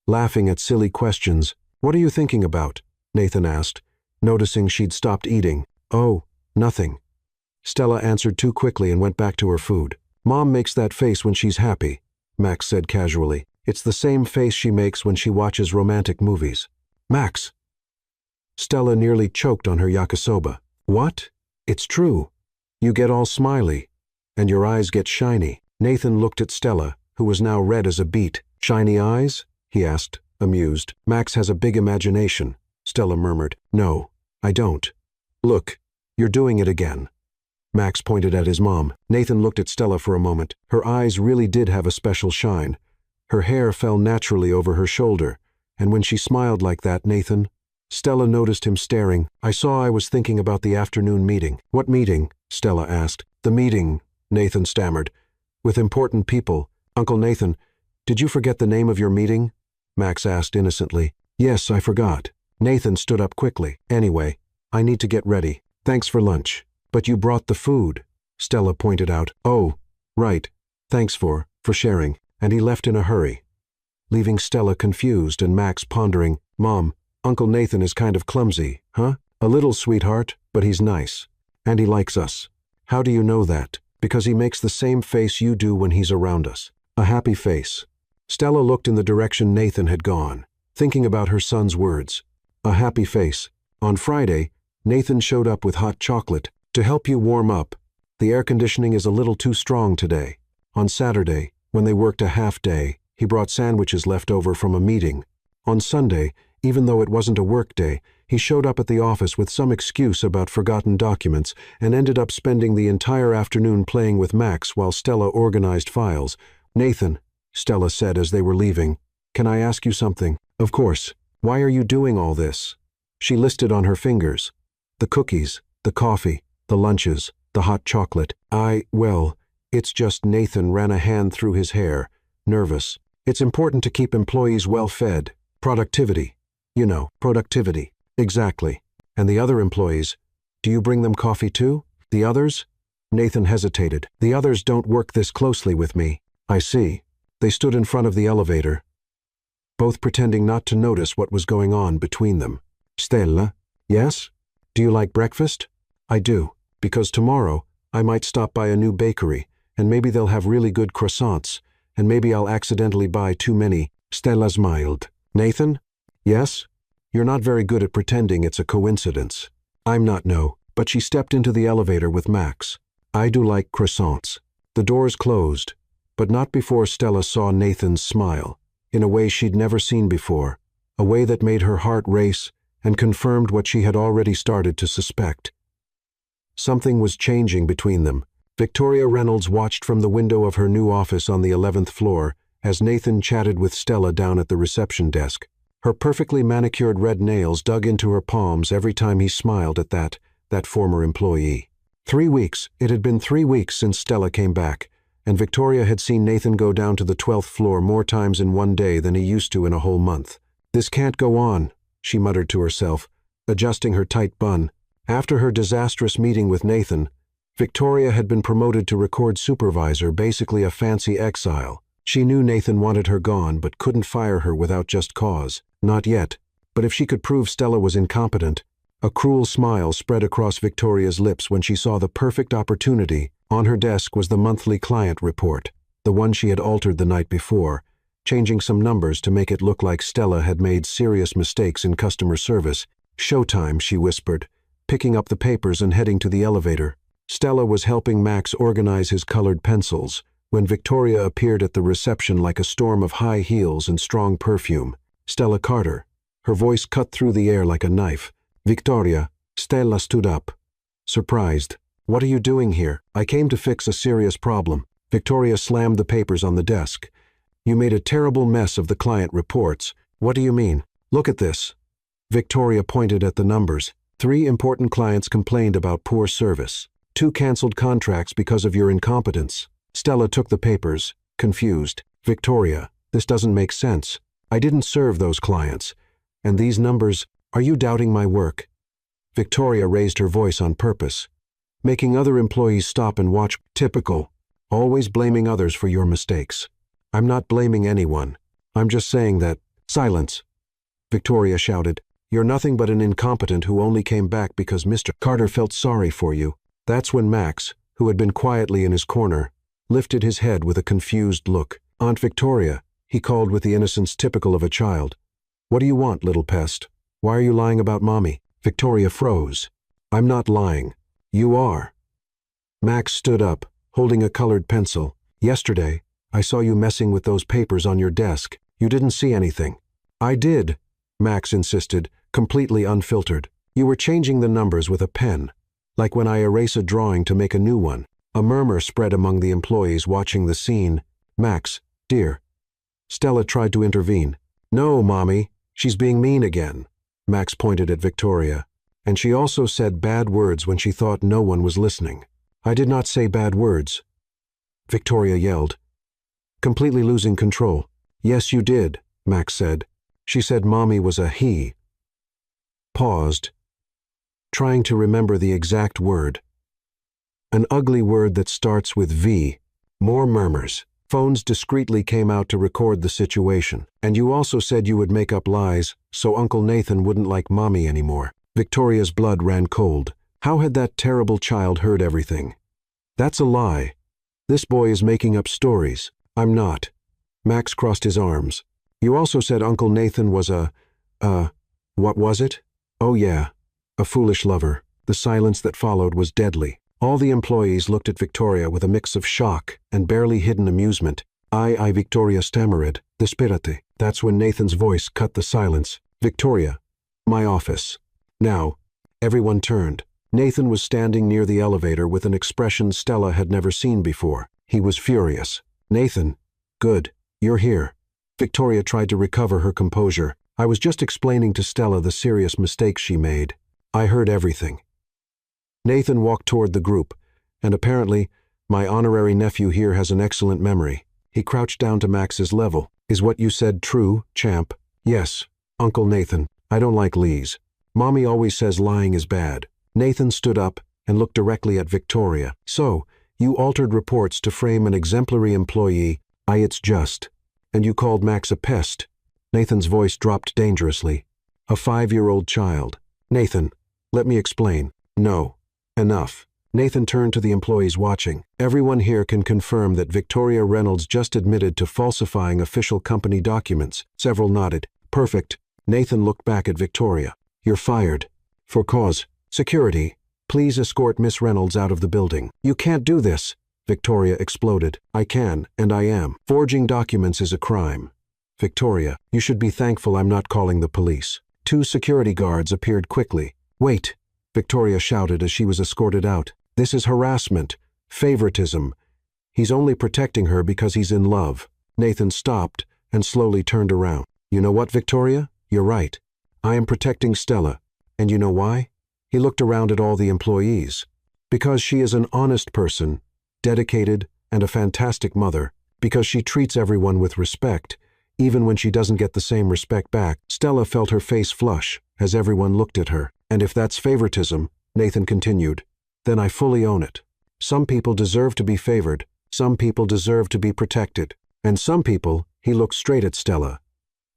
laughing at silly questions. What are you thinking about? Nathan asked, noticing she'd stopped eating. Oh, nothing. Stella answered too quickly and went back to her food. Mom makes that face when she's happy, Max said casually. It's the same face she makes when she watches romantic movies. Max! Stella nearly choked on her yakisoba. What? It's true. You get all smiley, and your eyes get shiny. Nathan looked at Stella, who was now red as a beet. Shiny eyes? He asked, amused. Max has a big imagination, Stella murmured. No, I don't. Look, you're doing it again. Max pointed at his mom. Nathan looked at Stella for a moment. Her eyes really did have a special shine. Her hair fell naturally over her shoulder, and when she smiled like that, Nathan... Stella noticed him staring. I saw I was thinking about the afternoon meeting. What meeting? Stella asked. The meeting, Nathan stammered. With important people. Uncle Nathan, did you forget the name of your meeting? Max asked innocently. Yes, I forgot. Nathan stood up quickly. Anyway, I need to get ready. Thanks for lunch. But you brought the food, Stella pointed out. Oh, right. Thanks for sharing. And he left in a hurry, leaving Stella confused and Max pondering. Mom, Uncle Nathan is kind of clumsy, huh? A little, sweetheart, but he's nice. And he likes us. How do you know that? Because he makes the same face you do when he's around us. A happy face. Stella looked in the direction Nathan had gone, thinking about her son's words. A happy face. On Friday, Nathan showed up with hot chocolate. To help you warm up. The air conditioning is a little too strong today. On Saturday, when they worked a half day, he brought sandwiches left over from a meeting. On Sunday, even though it wasn't a work day, he showed up at the office with some excuse about forgotten documents and ended up spending the entire afternoon playing with Max while Stella organized files. "Nathan," Stella said as they were leaving, "can I ask you something?" "Of course. Why are you doing all this?" She listed on her fingers. The cookies, the coffee, the lunches, the hot chocolate. Well, it's just Nathan ran a hand through his hair, nervous. "It's important to keep employees well fed. Productivity. You know, productivity." "Exactly. And the other employees, do you bring them coffee too? The others?" Nathan hesitated. "The others don't work this closely with me." "I see." They stood in front of the elevator, both pretending not to notice what was going on between them. "Stella?" "Yes? Do you like breakfast?" "I do, because tomorrow I might stop by a new bakery, and maybe they'll have really good croissants, and maybe I'll accidentally buy too many." Stella smiled. "Nathan?" "Yes? You're not very good at pretending it's a coincidence." "I'm not, no." But she stepped into the elevator with Max. "I do like croissants." The doors closed, but not before Stella saw Nathan's smile, in a way she'd never seen before, a way that made her heart race and confirmed what she had already started to suspect. Something was changing between them. Victoria Reynolds watched from the window of her new office on the 11th floor as Nathan chatted with Stella down at the reception desk. Her perfectly manicured red nails dug into her palms every time he smiled at that former employee. 3 weeks. It had been 3 weeks since Stella came back, and Victoria had seen Nathan go down to the 12th floor more times in one day than he used to in a whole month. "This can't go on," she muttered to herself, adjusting her tight bun. After her disastrous meeting with Nathan, Victoria had been promoted to record supervisor, basically a fancy exile. She knew Nathan wanted her gone but couldn't fire her without just cause. Not yet. But if she could prove Stella was incompetent. A cruel smile spread across Victoria's lips when she saw the perfect opportunity. On her desk was the monthly client report, the one she had altered the night before, changing some numbers to make it look like Stella had made serious mistakes in customer service. "Showtime," she whispered, picking up the papers and heading to the elevator. Stella was helping Max organize his colored pencils when Victoria appeared at the reception like a storm of high heels and strong perfume. "Stella Carter." Her voice cut through the air like a knife. "Victoria." Stella stood up, surprised. "What are you doing here?" "I came to fix a serious problem." Victoria slammed the papers on the desk. "You made a terrible mess of the client reports." "What do you mean?" "Look at this." Victoria pointed at the numbers. 3 important clients complained about poor service. 2 canceled contracts because of your incompetence. Stella took the papers, confused. "Victoria, this doesn't make sense. I didn't serve those clients. And these numbers, are you doubting my work?" Victoria raised her voice on purpose, making other employees stop and watch. "Typical. Always blaming others for your mistakes." "I'm not blaming anyone. I'm just saying that—" "Silence," Victoria shouted. "You're nothing but an incompetent who only came back because Mr. Carter felt sorry for you." That's when Max, who had been quietly in his corner, lifted his head with a confused look. "Aunt Victoria," he called with the innocence typical of a child. "What do you want, little pest? Why are you lying about Mommy?" Victoria froze. "I'm not lying. You are." Max stood up, holding a colored pencil. "Yesterday, I saw you messing with those papers on your desk. You didn't see anything." "I did," Max insisted, completely unfiltered. "You were changing the numbers with a pen, like when I erase a drawing to make a new one." A murmur spread among the employees watching the scene. "Max, dear." Stella tried to intervene. "No, Mommy, she's being mean again." Max pointed at Victoria. "And she also said bad words when she thought no one was listening." "I did not say bad words," Victoria yelled, completely losing control. "Yes, you did," Max said. "She said Mommy was a he." Paused, trying to remember the exact word. "An ugly word that starts with V." More murmurs. Phones discreetly came out to record the situation. "And you also said you would make up lies so Uncle Nathan wouldn't like Mommy anymore." Victoria's blood ran cold. How had that terrible child heard everything? "That's a lie. This boy is making up stories." "I'm not." Max crossed his arms. "You also said Uncle Nathan was what was it?" "Oh yeah, A foolish lover. The silence that followed was deadly. All the employees looked at Victoria with a mix of shock and barely hidden amusement. I, Victoria stammered. Despérate. That's when Nathan's voice cut the silence. Victoria. My office. Now. Everyone turned. Nathan was standing near the elevator with an expression Stella had never seen before. He was furious. Nathan. Good. You're here. Victoria tried to recover her composure. I was just explaining to Stella the serious mistake she made. I heard everything. Nathan walked toward the group, and apparently, my honorary nephew here has an excellent memory. He crouched down to Max's level. Is what you said true, champ? Yes, Uncle Nathan. I don't like lies. Mommy always says lying is bad. Nathan stood up and looked directly at Victoria. So, you altered reports to frame an exemplary employee. It's just. And you called Max a pest. Nathan's voice dropped dangerously. A 5-year-old child. Nathan, let me explain. No. Enough. Nathan turned to the employees watching. Everyone here can confirm that Victoria Reynolds just admitted to falsifying official company documents. Several nodded. Perfect. Nathan looked back at Victoria. You're fired. For cause. Security. Please escort Miss Reynolds out of the building. You can't do this. Victoria exploded. I can, and I am. Forging documents is a crime. Victoria, you should be thankful I'm not calling the police. 2 security guards appeared quickly. Wait. Victoria shouted as she was escorted out. This is harassment. Favoritism. He's only protecting her because he's in love. Nathan stopped and slowly turned around. You know what, Victoria? You're right. I am protecting Stella. And you know why? He looked around at all the employees. Because she is an honest person, dedicated, and a fantastic mother. Because she treats everyone with respect, even when she doesn't get the same respect back. Stella felt her face flush as everyone looked at her. And if that's favoritism, Nathan continued, then I fully own it. Some people deserve to be favored, some people deserve to be protected, and some people, he looked straight at Stella,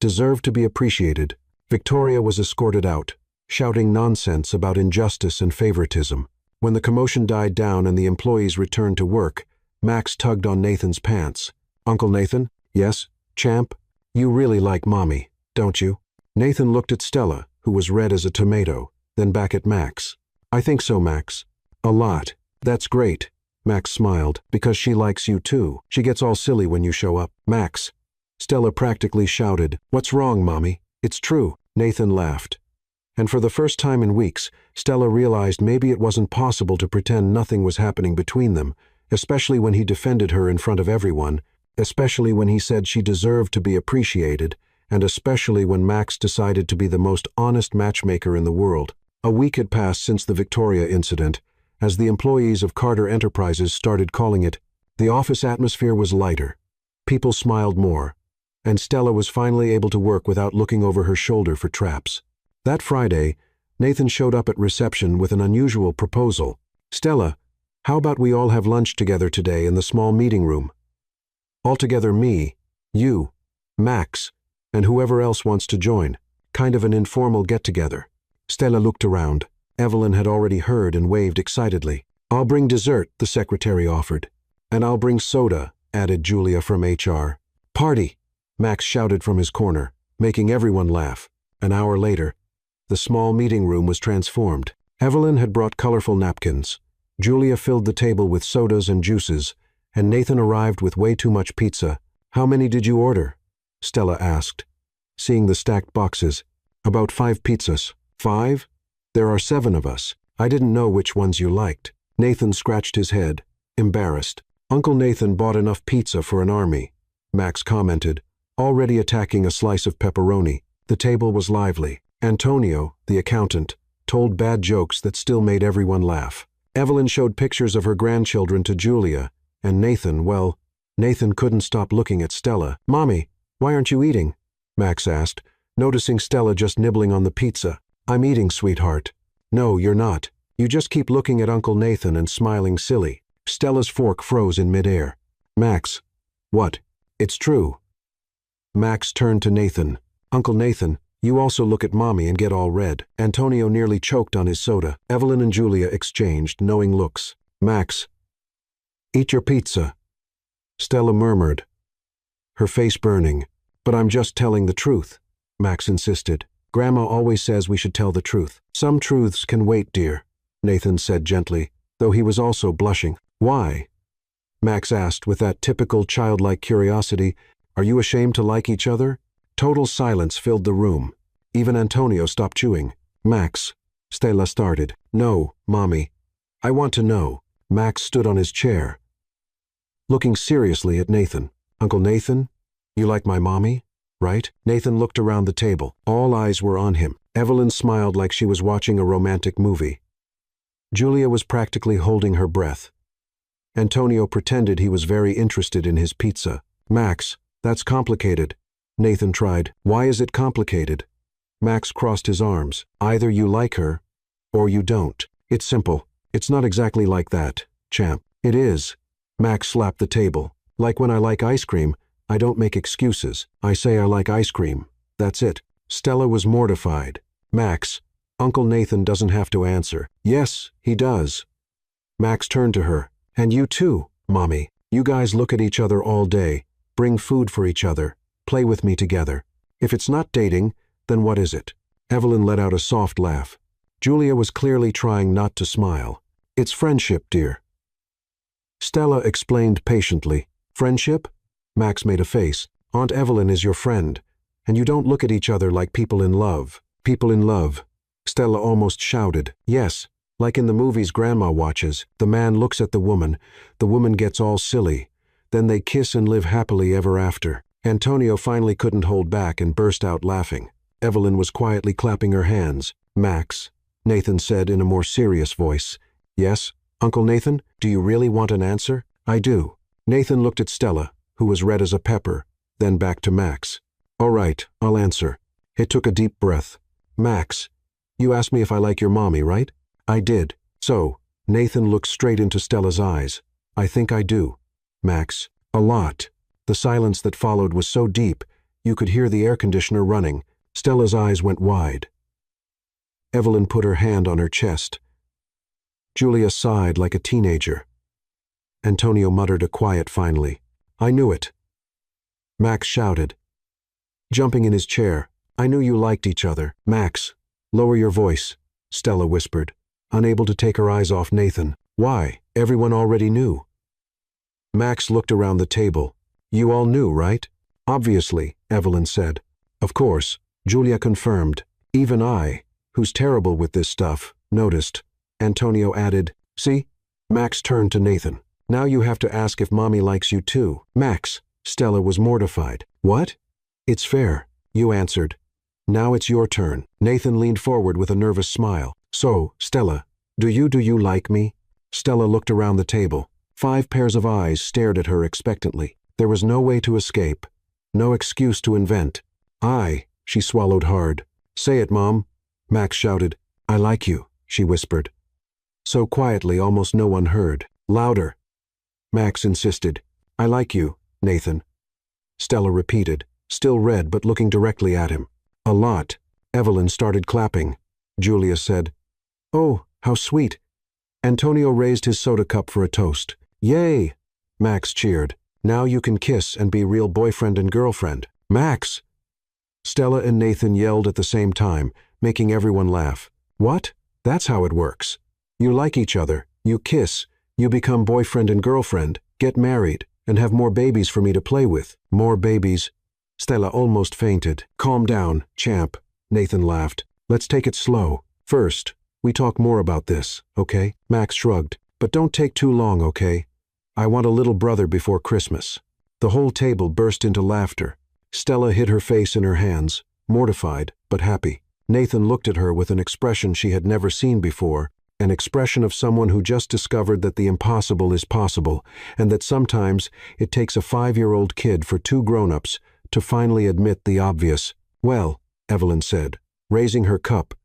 deserve to be appreciated. Victoria was escorted out, shouting nonsense about injustice and favoritism. When the commotion died down and the employees returned to work, Max tugged on Nathan's pants. Uncle Nathan? Yes, champ? You really like Mommy, don't you? Nathan looked at Stella, who was red as a tomato, then back at Max. I think so, Max. A lot. That's great. Max smiled. Because she likes you too. She gets all silly when you show up. Max. Stella practically shouted. What's wrong, Mommy? It's true. Nathan laughed. And for the first time in weeks, Stella realized maybe it wasn't possible to pretend nothing was happening between them, especially when he defended her in front of everyone, especially when he said she deserved to be appreciated, and especially when Max decided to be the most honest matchmaker in the world. A week had passed since the Victoria incident. As the employees of Carter Enterprises started calling it, the office atmosphere was lighter. People smiled more, and Stella was finally able to work without looking over her shoulder for traps. That Friday, Nathan showed up at reception with an unusual proposal. Stella, how about we all have lunch together today in the small meeting room? Altogether me, you, Max, and whoever else wants to join. Kind of an informal get-together. Stella looked around. Evelyn had already heard and waved excitedly. I'll bring dessert, the secretary offered. And I'll bring soda, added Julia from HR. Party, Max shouted from his corner, making everyone laugh. An hour later, the small meeting room was transformed. Evelyn had brought colorful napkins. Julia filled the table with sodas and juices, and Nathan arrived with way too much pizza. How many did you order? Stella asked, seeing the stacked boxes. About 5 pizzas. 5? There are 7 of us. I didn't know which ones you liked. Nathan scratched his head, embarrassed. Uncle Nathan bought enough pizza for an army, Max commented, already attacking a slice of pepperoni. The table was lively. Antonio, the accountant, told bad jokes that still made everyone laugh. Evelyn showed pictures of her grandchildren to Julia, and Nathan, well, Nathan couldn't stop looking at Stella. Mommy, why aren't you eating? Max asked, noticing Stella just nibbling on the pizza. I'm eating, sweetheart. No, you're not. You just keep looking at Uncle Nathan and smiling silly. Stella's fork froze in midair. Max. What? It's true. Max turned to Nathan. Uncle Nathan, you also look at Mommy and get all red. Antonio nearly choked on his soda. Evelyn and Julia exchanged knowing looks. Max. Eat your pizza. Stella murmured, her face burning. But I'm just telling the truth, Max insisted. Grandma always says we should tell the truth. Some truths can wait, dear, Nathan said gently, though he was also blushing. Why? Max asked with that typical childlike curiosity. Are you ashamed to like each other? Total silence filled the room. Even Antonio stopped chewing. Max, Stella started. No, Mommy. I want to know. Max stood on his chair, looking seriously at Nathan. Uncle Nathan, you like my mommy, right? Nathan looked around the table. All eyes were on him. Evelyn smiled like she was watching a romantic movie. Julia was practically holding her breath. Antonio pretended he was very interested in his pizza. Max, that's complicated. Nathan tried. Why is it complicated? Max crossed his arms. Either you like her, or you don't. It's simple. It's not exactly like that, champ. It is. Max slapped the table. Like when I like ice cream, I don't make excuses. I say I like ice cream. That's it. Stella was mortified. Max, Uncle Nathan doesn't have to answer. Yes, he does. Max turned to her. And you too, Mommy. You guys look at each other all day, bring food for each other, play with me together. If it's not dating, then what is it? Evelyn let out a soft laugh. Julia was clearly trying not to smile. It's friendship, dear. Stella explained patiently. Friendship? Max made a face. Aunt Evelyn is your friend, and you don't look at each other like people in love. People in love. Stella almost shouted. Yes, like in the movies Grandma watches. The man looks at the woman gets all silly. Then they kiss and live happily ever after. Antonio finally couldn't hold back and burst out laughing. Evelyn was quietly clapping her hands. Max, Nathan said in a more serious voice. Yes, Uncle Nathan, do you really want an answer? I do. Nathan looked at Stella, who was red as a pepper, then back to Max. All right, I'll answer. It took a deep breath. Max, you asked me if I like your mommy, right? I did. So, Nathan looked straight into Stella's eyes. I think I do. Max, a lot. The silence that followed was so deep, you could hear the air conditioner running. Stella's eyes went wide. Evelyn put her hand on her chest. Julia sighed like a teenager. Antonio muttered a quiet finally. I knew it. Max shouted, jumping in his chair. I knew you liked each other. Max, lower your voice, Stella whispered, unable to take her eyes off Nathan. Why? Everyone already knew. Max looked around the table. You all knew, right? Obviously, Evelyn said. Of course, Julia confirmed. Even I, who's terrible with this stuff, noticed. Antonio added, see? Max turned to Nathan. Now you have to ask if Mommy likes you too. Max, Stella was mortified. What? It's fair, you answered. Now it's your turn. Nathan leaned forward with a nervous smile. So, Stella, do you like me? Stella looked around the table. 5 pairs of eyes stared at her expectantly. There was no way to escape, no excuse to invent. She swallowed hard. Say it, Mom, Max shouted. I like you, she whispered. So quietly almost no one heard. Louder, Max insisted. I like you, Nathan. Stella repeated, still red but looking directly at him. A lot. Evelyn started clapping. Julia said, Oh, how sweet. Antonio raised his soda cup for a toast. Yay! Max cheered. Now you can kiss and be real boyfriend and girlfriend. Max! Stella and Nathan yelled at the same time, making everyone laugh. What? That's how it works. You like each other, you kiss, you become boyfriend and girlfriend, get married, and have more babies for me to play with. More babies. Stella almost fainted. Calm down, champ, Nathan laughed. Let's take it slow. First, we talk more about this, okay? Max shrugged. But don't take too long, okay? I want a little brother before Christmas. The whole table burst into laughter. Stella hid her face in her hands, mortified but happy. Nathan looked at her with an expression she had never seen before, an expression of someone who just discovered that the impossible is possible, and that sometimes it takes a 5-year-old kid for 2 grown-ups to finally admit the obvious. Well, Evelyn said, raising her cup,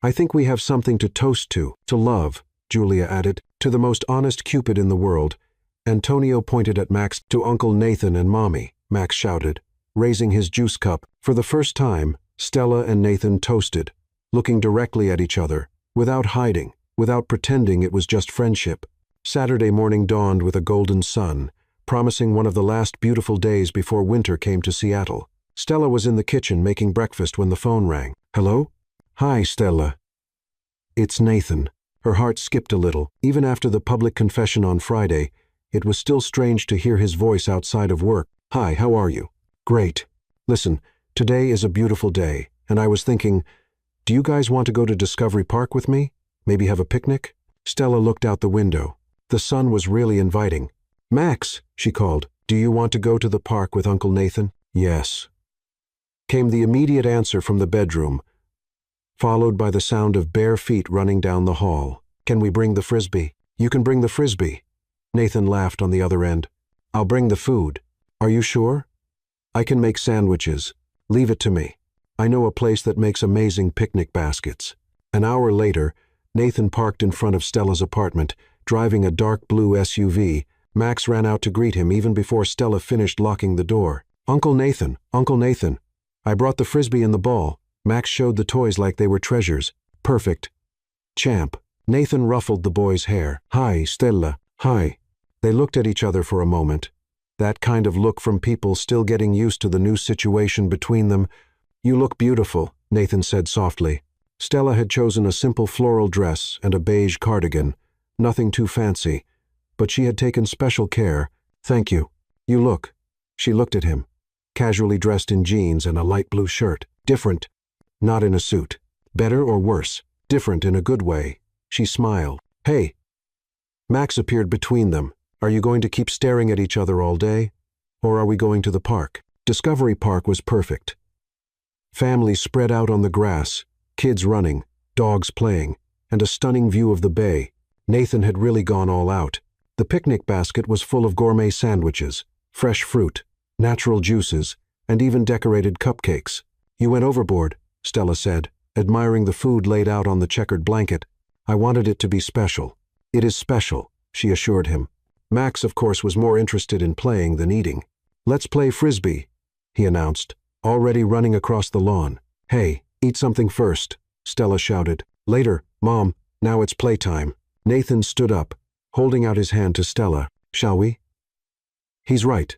I think we have something to toast to love, Julia added, to the most honest Cupid in the world. Antonio pointed at Max. To Uncle Nathan and Mommy, Max shouted, raising his juice cup. For the first time, Stella and Nathan toasted, looking directly at each other, without hiding, without pretending it was just friendship. Saturday morning dawned with a golden sun, promising one of the last beautiful days before winter came to Seattle. Stella was in the kitchen making breakfast when the phone rang. Hello? Hi, Stella. It's Nathan. Her heart skipped a little. Even after the public confession on Friday, it was still strange to hear his voice outside of work. Hi, how are you? Great. Listen, today is a beautiful day, and I was thinking, do you guys want to go to Discovery Park with me? Maybe have a picnic? Stella looked out the window. The sun was really inviting. Max, she called, do you want to go to the park with Uncle Nathan? Yes. Came the immediate answer from the bedroom, followed by the sound of bare feet running down the hall. Can we bring the frisbee? You can bring the frisbee. Nathan laughed on the other end. I'll bring the food. Are you sure? I can make sandwiches. Leave it to me. I know a place that makes amazing picnic baskets. An hour later, Nathan parked in front of Stella's apartment, driving a dark blue SUV. Max ran out to greet him even before Stella finished locking the door. Uncle Nathan, I brought the frisbee and the ball. Max showed the toys like they were treasures. Perfect. Champ. Nathan ruffled the boy's hair. Hi, Stella. Hi. They looked at each other for a moment. That kind of look from people still getting used to the new situation between them. You look beautiful, Nathan said softly. Stella had chosen a simple floral dress and a beige cardigan. Nothing too fancy. But she had taken special care. Thank you. You look. She looked at him. Casually dressed in jeans and a light blue shirt. Different. Not in a suit. Better or worse? Different in a good way. She smiled. Hey. Max appeared between them. Are you going to keep staring at each other all day? Or are we going to the park? Discovery Park was perfect. Families spread out on the grass, kids running, dogs playing, and a stunning view of the bay. Nathan had really gone all out. The picnic basket was full of gourmet sandwiches, fresh fruit, natural juices, and even decorated cupcakes. You went overboard, Stella said, admiring the food laid out on the checkered blanket. I wanted it to be special. It is special, she assured him. Max, of course, was more interested in playing than eating. Let's play frisbee, he announced, already running across the lawn. Hey, eat something first, Stella shouted. Later, Mom, now it's playtime. Nathan stood up, holding out his hand to Stella. Shall we? He's right.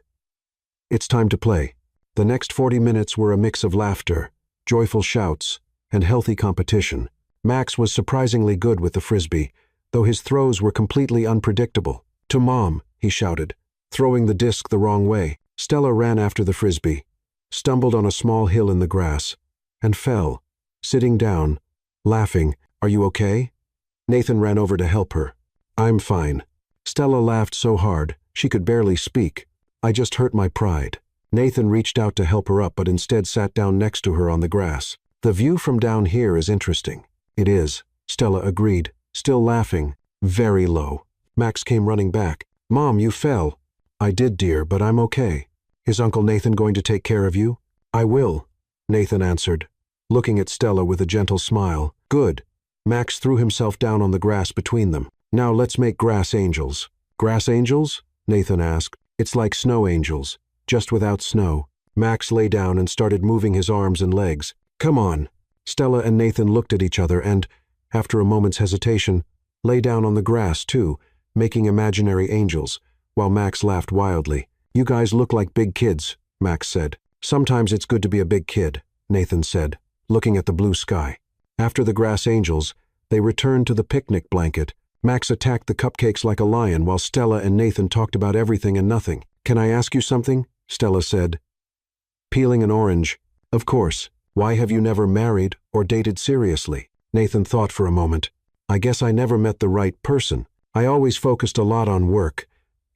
It's time to play. The next 40 minutes were a mix of laughter, joyful shouts, and healthy competition. Max was surprisingly good with the frisbee, though his throws were completely unpredictable. To Mom, he shouted, throwing the disc the wrong way. Stella ran after the frisbee, stumbled on a small hill in the grass, and fell, sitting down, laughing. Are you okay? Nathan ran over to help her. I'm fine. Stella laughed so hard, she could barely speak. I just hurt my pride. Nathan reached out to help her up but instead sat down next to her on the grass. The view from down here is interesting. It is, Stella agreed, still laughing, very low. Max came running back. Mom, you fell. I did, dear, but I'm okay. Is Uncle Nathan going to take care of you? I will, Nathan answered, looking at Stella with a gentle smile. Good. Max threw himself down on the grass between them. Now let's make grass angels. Grass angels? Nathan asked. It's like snow angels, just without snow. Max lay down and started moving his arms and legs. Come on. Stella and Nathan looked at each other and, after a moment's hesitation, lay down on the grass too, making imaginary angels, while Max laughed wildly. You guys look like big kids, Max said. Sometimes it's good to be a big kid, Nathan said, looking at the blue sky. After the grass angels, they returned to the picnic blanket. Max attacked the cupcakes like a lion while Stella and Nathan talked about everything and nothing. Can I ask you something? Stella said, peeling an orange. Of course. Why have you never married or dated seriously? Nathan thought for a moment. I guess I never met the right person. I always focused a lot on work,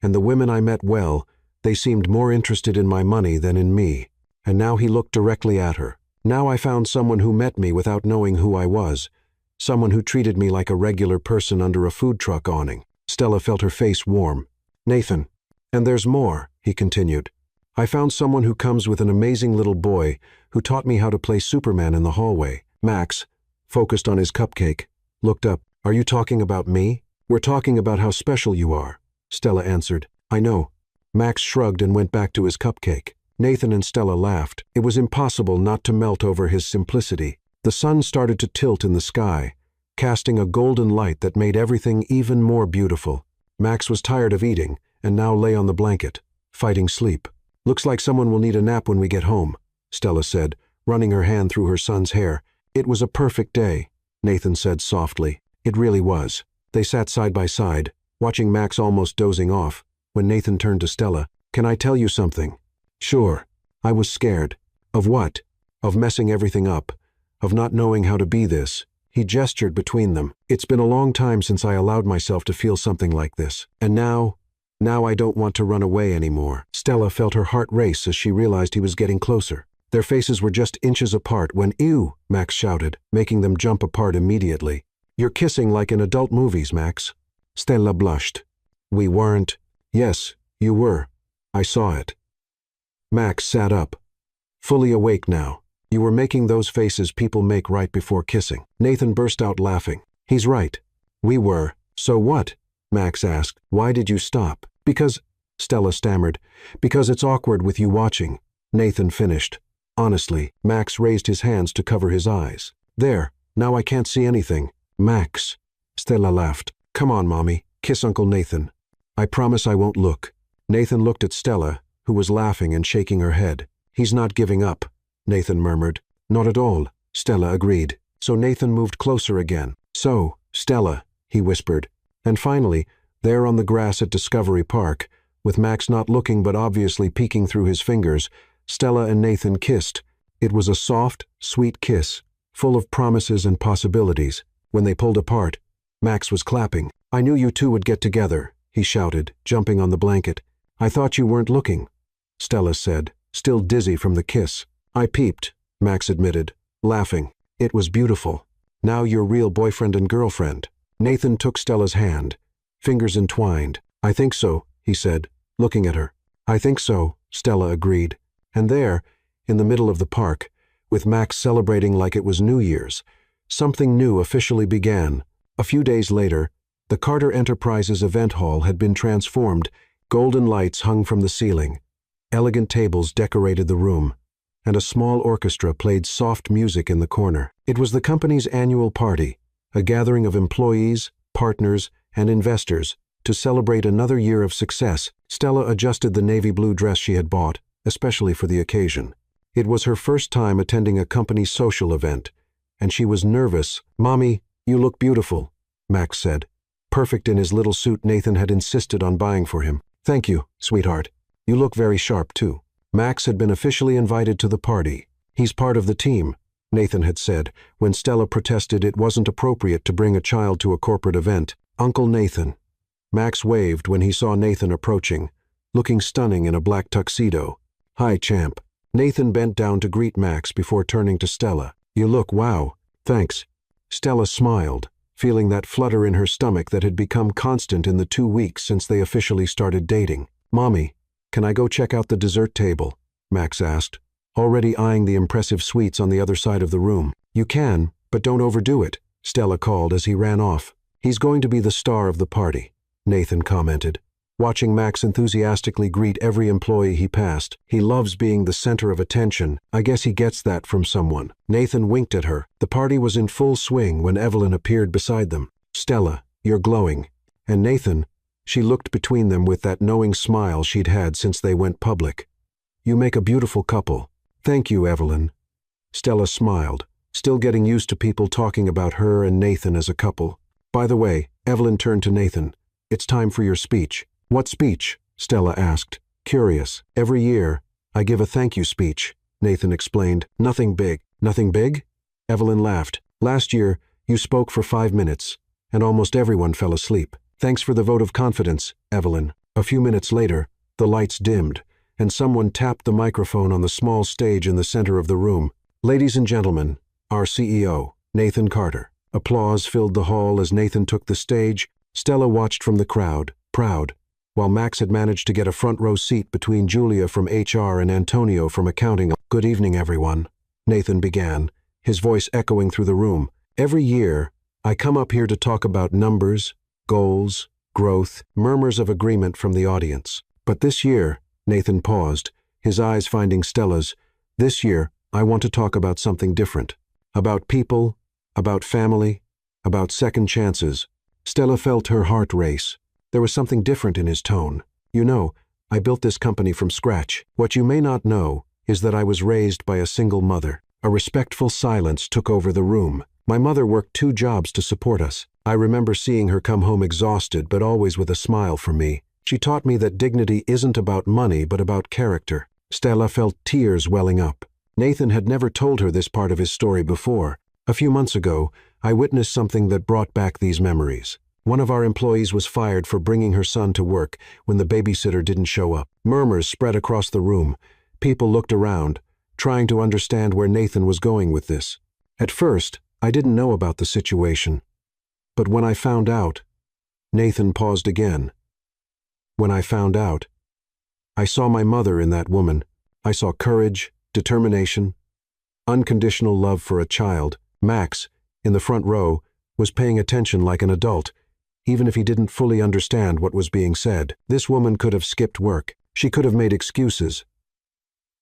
and the women I met, well, they seemed more interested in my money than in me. And now he looked directly at her. Now I found someone who met me without knowing who I was. Someone who treated me like a regular person under a food truck awning. Stella felt her face warm. Nathan, and there's more, he continued. I found someone who comes with an amazing little boy who taught me how to play Superman in the hallway. Max, focused on his cupcake, looked up. Are you talking about me? We're talking about how special you are, Stella answered. I know. Max shrugged and went back to his cupcake. Nathan and Stella laughed. It was impossible not to melt over his simplicity. The sun started to tilt in the sky, casting a golden light that made everything even more beautiful. Max was tired of eating and now lay on the blanket, fighting sleep. Looks like someone will need a nap when we get home, Stella said, running her hand through her son's hair. It was a perfect day, Nathan said softly. It really was. They sat side by side, watching Max almost dozing off, when Nathan turned to Stella. Can I tell you something? Sure. I was scared. Of what? Of messing everything up. Of not knowing how to be this. He gestured between them. It's been a long time since I allowed myself to feel something like this. And now I don't want to run away anymore. Stella felt her heart race as she realized he was getting closer. Their faces were just inches apart when, "Ew!" Max shouted, making them jump apart immediately. You're kissing like in adult movies, Max. Stella blushed. We weren't. Yes, you were. I saw it. Max sat up. Fully awake now. You were making those faces people make right before kissing. Nathan burst out laughing. He's right. We were. So what? Max asked. Why did you stop? Because, Stella stammered, because it's awkward with you watching. Nathan finished. Honestly, Max raised his hands to cover his eyes. There, now I can't see anything. Max. Stella laughed. Come on, Mommy. Kiss Uncle Nathan. I promise I won't look. Nathan looked at Stella, who was laughing and shaking her head. He's not giving up, Nathan murmured. Not at all, Stella agreed. So Nathan moved closer again. So, Stella, he whispered. And finally, there on the grass at Discovery Park, with Max not looking but obviously peeking through his fingers, Stella and Nathan kissed. It was a soft, sweet kiss, full of promises and possibilities. When they pulled apart, Max was clapping. I knew you two would get together, he shouted, jumping on the blanket. I thought you weren't looking, Stella said, still dizzy from the kiss. I peeped, Max admitted, laughing. It was beautiful. Now you're real boyfriend and girlfriend. Nathan took Stella's hand, fingers entwined. I think so, he said, looking at her. I think so, Stella agreed. And there, in the middle of the park, with Max celebrating like it was New Year's, something new officially began. A few days later, the Carter Enterprises event hall had been transformed. Golden lights hung from the ceiling. Elegant tables decorated the room, and a small orchestra played soft music in the corner. It was the company's annual party, a gathering of employees, partners, and investors to celebrate another year of success. Stella adjusted the navy blue dress she had bought, especially for the occasion. It was her first time attending a company social event, and she was nervous. Mommy, you look beautiful, Max said. Perfect in his little suit Nathan had insisted on buying for him. Thank you, sweetheart. You look very sharp, too. Max had been officially invited to the party. He's part of the team, Nathan had said, when Stella protested it wasn't appropriate to bring a child to a corporate event. Uncle Nathan. Max waved when he saw Nathan approaching, looking stunning in a black tuxedo. Hi, champ. Nathan bent down to greet Max before turning to Stella. You look wow. Thanks. Stella smiled, feeling that flutter in her stomach that had become constant in the 2 weeks since they officially started dating. Mommy, can I go check out the dessert table? Max asked, already eyeing the impressive sweets on the other side of the room. You can, but don't overdo it, Stella called as he ran off. He's going to be the star of the party, Nathan commented, watching Max enthusiastically greet every employee he passed. He loves being the center of attention. I guess he gets that from someone. Nathan winked at her. The party was in full swing when Evelyn appeared beside them. Stella, you're glowing. And Nathan, she looked between them with that knowing smile she'd had since they went public. You make a beautiful couple. Thank you, Evelyn. Stella smiled, still getting used to people talking about her and Nathan as a couple. By the way, Evelyn turned to Nathan. It's time for your speech. What speech? Stella asked, curious. Every year, I give a thank you speech, Nathan explained. Nothing big. Nothing big? Evelyn laughed. Last year, you spoke for 5 minutes, and almost everyone fell asleep. Thanks for the vote of confidence, Evelyn. A few minutes later, the lights dimmed, and someone tapped the microphone on the small stage in the center of the room. Ladies and gentlemen, our CEO, Nathan Carter. Applause filled the hall as Nathan took the stage. Stella watched from the crowd, proud, while Max had managed to get a front-row seat between Julia from HR and Antonio from accounting. Good evening, everyone, Nathan began, his voice echoing through the room. Every year, I come up here to talk about numbers, goals, growth, murmurs of agreement from the audience. But this year, Nathan paused, his eyes finding Stella's. This year, I want to talk about something different. About people, about family, about second chances. Stella felt her heart race. There was something different in his tone. You know, I built this company from scratch. What you may not know is that I was raised by a single mother. A respectful silence took over the room. My mother worked 2 jobs to support us. I remember seeing her come home exhausted, but always with a smile for me. She taught me that dignity isn't about money, but about character. Stella felt tears welling up. Nathan had never told her this part of his story before. A few months ago, I witnessed something that brought back these memories. One of our employees was fired for bringing her son to work when the babysitter didn't show up. Murmurs spread across the room. People looked around, trying to understand where Nathan was going with this. At first, I didn't know about the situation. But when I found out, Nathan paused again. When I found out, I saw my mother in that woman. I saw courage, determination, unconditional love for a child. Max, in the front row, was paying attention like an adult, even if he didn't fully understand what was being said. This woman could have skipped work. She could have made excuses.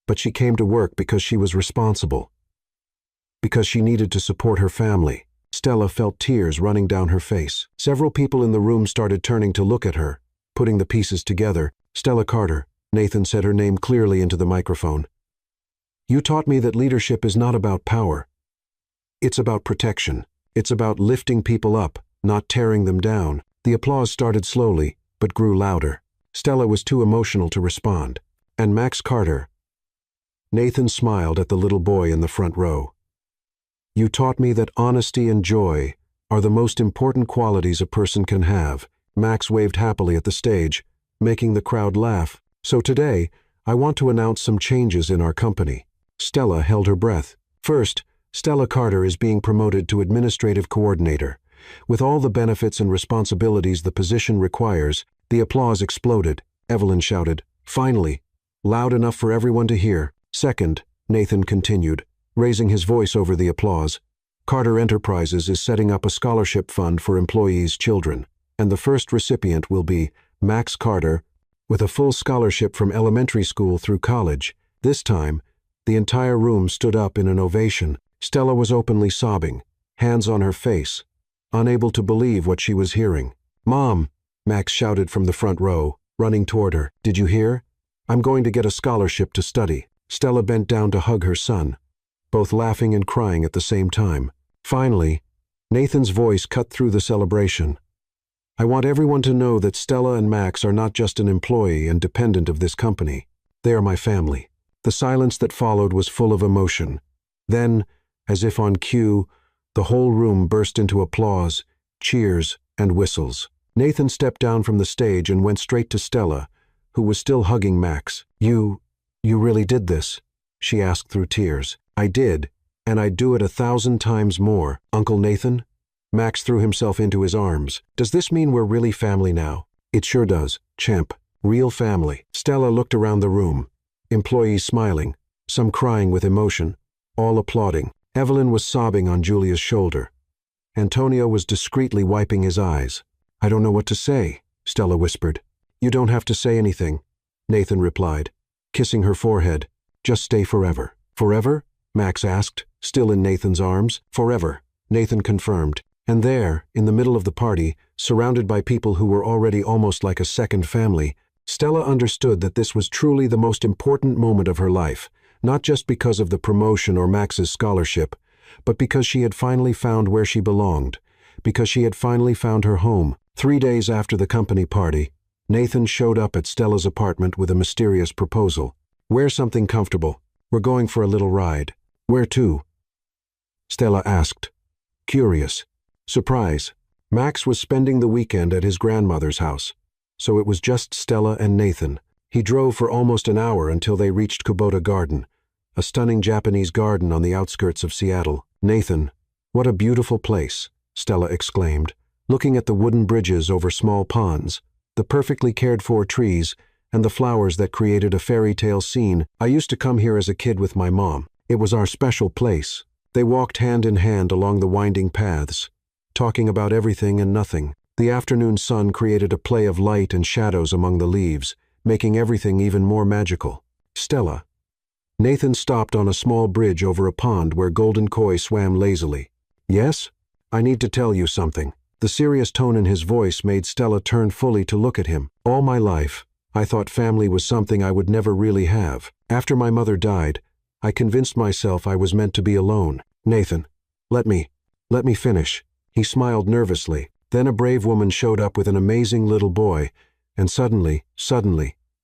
But she came to work because she was responsible. Because she needed to support her family. Stella felt tears running down her face. Several people in the room started turning to look at her, putting the pieces together. Stella Carter, Nathan said her name clearly into the microphone. You taught me that leadership is not about power. It's about protection. It's about lifting people up, not tearing them down. The applause started slowly, but grew louder. Stella was too emotional to respond. And Max Carter. Nathan smiled at the little boy in the front row. You taught me that honesty and joy are the most important qualities a person can have. Max waved happily at the stage, making the crowd laugh. So today, I want to announce some changes in our company. Stella held her breath. First, Stella Carter is being promoted to administrative coordinator. With all the benefits and responsibilities the position requires, the applause exploded. Evelyn shouted, "Finally!" loud enough for everyone to hear. Second, Nathan continued, raising his voice over the applause, Carter Enterprises is setting up a scholarship fund for employees' children, and the first recipient will be Max Carter, with a full scholarship from elementary school through college. This time, the entire room stood up in an ovation. Stella was openly sobbing, hands on her face, unable to believe what she was hearing. "Mom," Max shouted from the front row, running toward her. "Did you hear? I'm going to get a scholarship to study." Stella bent down to hug her son, both laughing and crying at the same time. Finally, Nathan's voice cut through the celebration. "I want everyone to know that Stella and Max are not just an employee and dependent of this company. They are my family." The silence that followed was full of emotion. Then, as if on cue, the whole room burst into applause, cheers, and whistles. Nathan stepped down from the stage and went straight to Stella, who was still hugging Max. You really did this?" she asked through tears. "I did, and I'd do it 1,000 times more. Uncle Nathan?" Max threw himself into his arms. "Does this mean we're really family now?" "It sure does, champ. Real family." Stella looked around the room, employees smiling, some crying with emotion, all applauding. Evelyn was sobbing on Julia's shoulder. Antonio was discreetly wiping his eyes. "I don't know what to say," Stella whispered. "You don't have to say anything," Nathan replied, kissing her forehead. "Just stay forever." "Forever?" Max asked, still in Nathan's arms. "Forever," Nathan confirmed. And there, in the middle of the party, surrounded by people who were already almost like a second family, Stella understood that this was truly the most important moment of her life, not just because of the promotion or Max's scholarship, but because she had finally found where she belonged, because she had finally found her home. 3 days after the company party, Nathan showed up at Stella's apartment with a mysterious proposal. "Wear something comfortable. We're going for a little ride." "Where to?" Stella asked, curious. Surprise. Max was spending the weekend at his grandmother's house, so it was just Stella and Nathan. He drove for almost an hour until they reached Kubota Garden, a stunning Japanese garden on the outskirts of Seattle. "Nathan, what a beautiful place," Stella exclaimed, looking at the wooden bridges over small ponds, the perfectly cared-for trees, and the flowers that created a fairy tale scene. "I used to come here as a kid with my mom. It was our special place." They walked hand in hand along the winding paths, talking about everything and nothing. The afternoon sun created a play of light and shadows among the leaves, making everything even more magical. "Stella." Nathan stopped on a small bridge over a pond where golden koi swam lazily. "Yes? I need to tell you something." The serious tone in his voice made Stella turn fully to look at him. "All my life, I thought family was something I would never really have. After my mother died, I convinced myself I was meant to be alone. Nathan, let me finish. He smiled nervously. Then a brave woman showed up with an amazing little boy, and suddenly,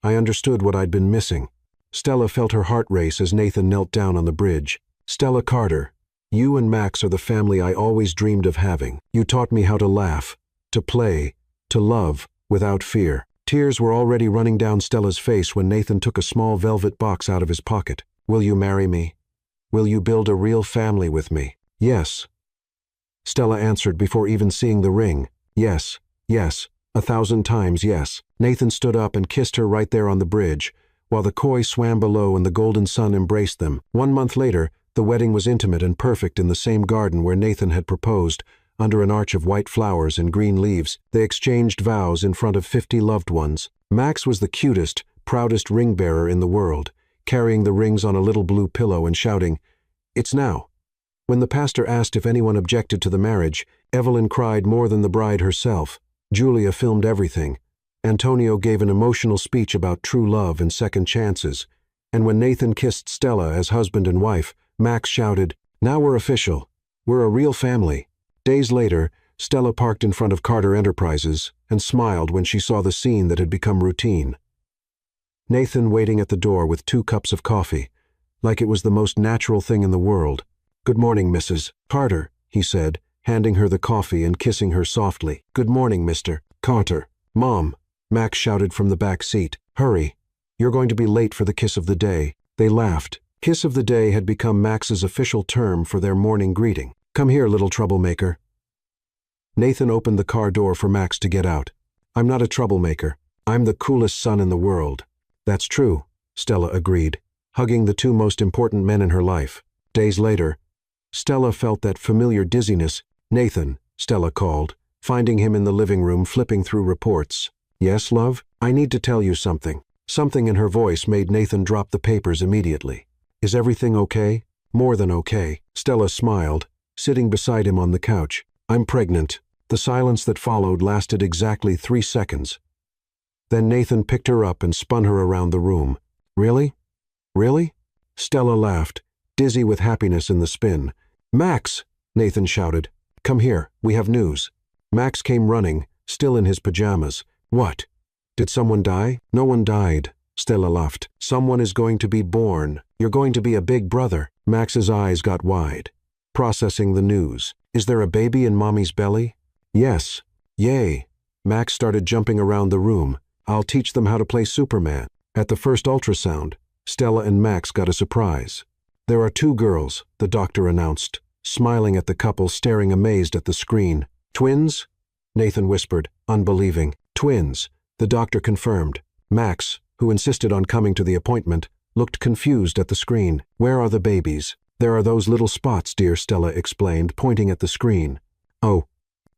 I understood what I'd been missing. Stella felt her heart race as Nathan knelt down on the bridge. Stella Carter, you and Max are the family I always dreamed of having. You taught me how to laugh, to play, to love, without fear. Tears were already running down Stella's face when Nathan took a small velvet box out of his pocket. Will you marry me? Will you build a real family with me? Yes. Stella answered before even seeing the ring. Yes, 1,000 times yes. Nathan stood up and kissed her right there on the bridge, while the koi swam below and the golden sun embraced them. 1 month later, the wedding was intimate and perfect in the same garden where Nathan had proposed, under an arch of white flowers and green leaves. They exchanged vows in front of 50 loved ones. Max was the cutest, proudest ring bearer in the world, carrying the rings on a little blue pillow and shouting, "It's now." When the pastor asked if anyone objected to the marriage, Evelyn cried more than the bride herself. Julia filmed everything. Antonio gave an emotional speech about true love and second chances. And when Nathan kissed Stella as husband and wife, Max shouted, "Now we're official. We're a real family." Days later, Stella parked in front of Carter Enterprises and smiled when she saw the scene that had become routine. Nathan waiting at the door with 2 cups of coffee, like it was the most natural thing in the world. "Good morning, Mrs. Carter," he said, handing her the coffee and kissing her softly. "Good morning, Mr. Carter." "Mom," Max shouted from the back seat. "Hurry. You're going to be late for the kiss of the day." They laughed. Kiss of the day had become Max's official term for their morning greeting. "Come here, little troublemaker." Nathan opened the car door for Max to get out. "I'm not a troublemaker. I'm the coolest son in the world." "That's true," Stella agreed, hugging the 2 most important men in her life. Days later, Stella felt that familiar dizziness. "Nathan," Stella called, finding him in the living room flipping through reports. "Yes, love? I need to tell you something." Something in her voice made Nathan drop the papers immediately. "Is everything okay?" "More than okay." Stella smiled, sitting beside him on the couch. "I'm pregnant." The silence that followed lasted exactly 3 seconds. Then Nathan picked her up and spun her around the room. "Really? Really?" Stella laughed, dizzy with happiness in the spin. "Max!" Nathan shouted. "Come here, we have news." Max came running, still in his pajamas. "What? Did someone die?" "No one died," Stella laughed. "Someone is going to be born. You're going to be a big brother." Max's eyes got wide, processing the news. "Is there a baby in Mommy's belly?" "Yes." "Yay." Max started jumping around the room. "I'll teach them how to play Superman." At the first ultrasound, Stella and Max got a surprise. "There are 2 girls," the doctor announced, smiling at the couple staring amazed at the screen. "Twins?" Nathan whispered, unbelieving. "Twins," the doctor confirmed. Max, who insisted on coming to the appointment, looked confused at the screen. "Where are the babies?" "There are those little spots, dear," Stella explained, pointing at the screen. "Oh."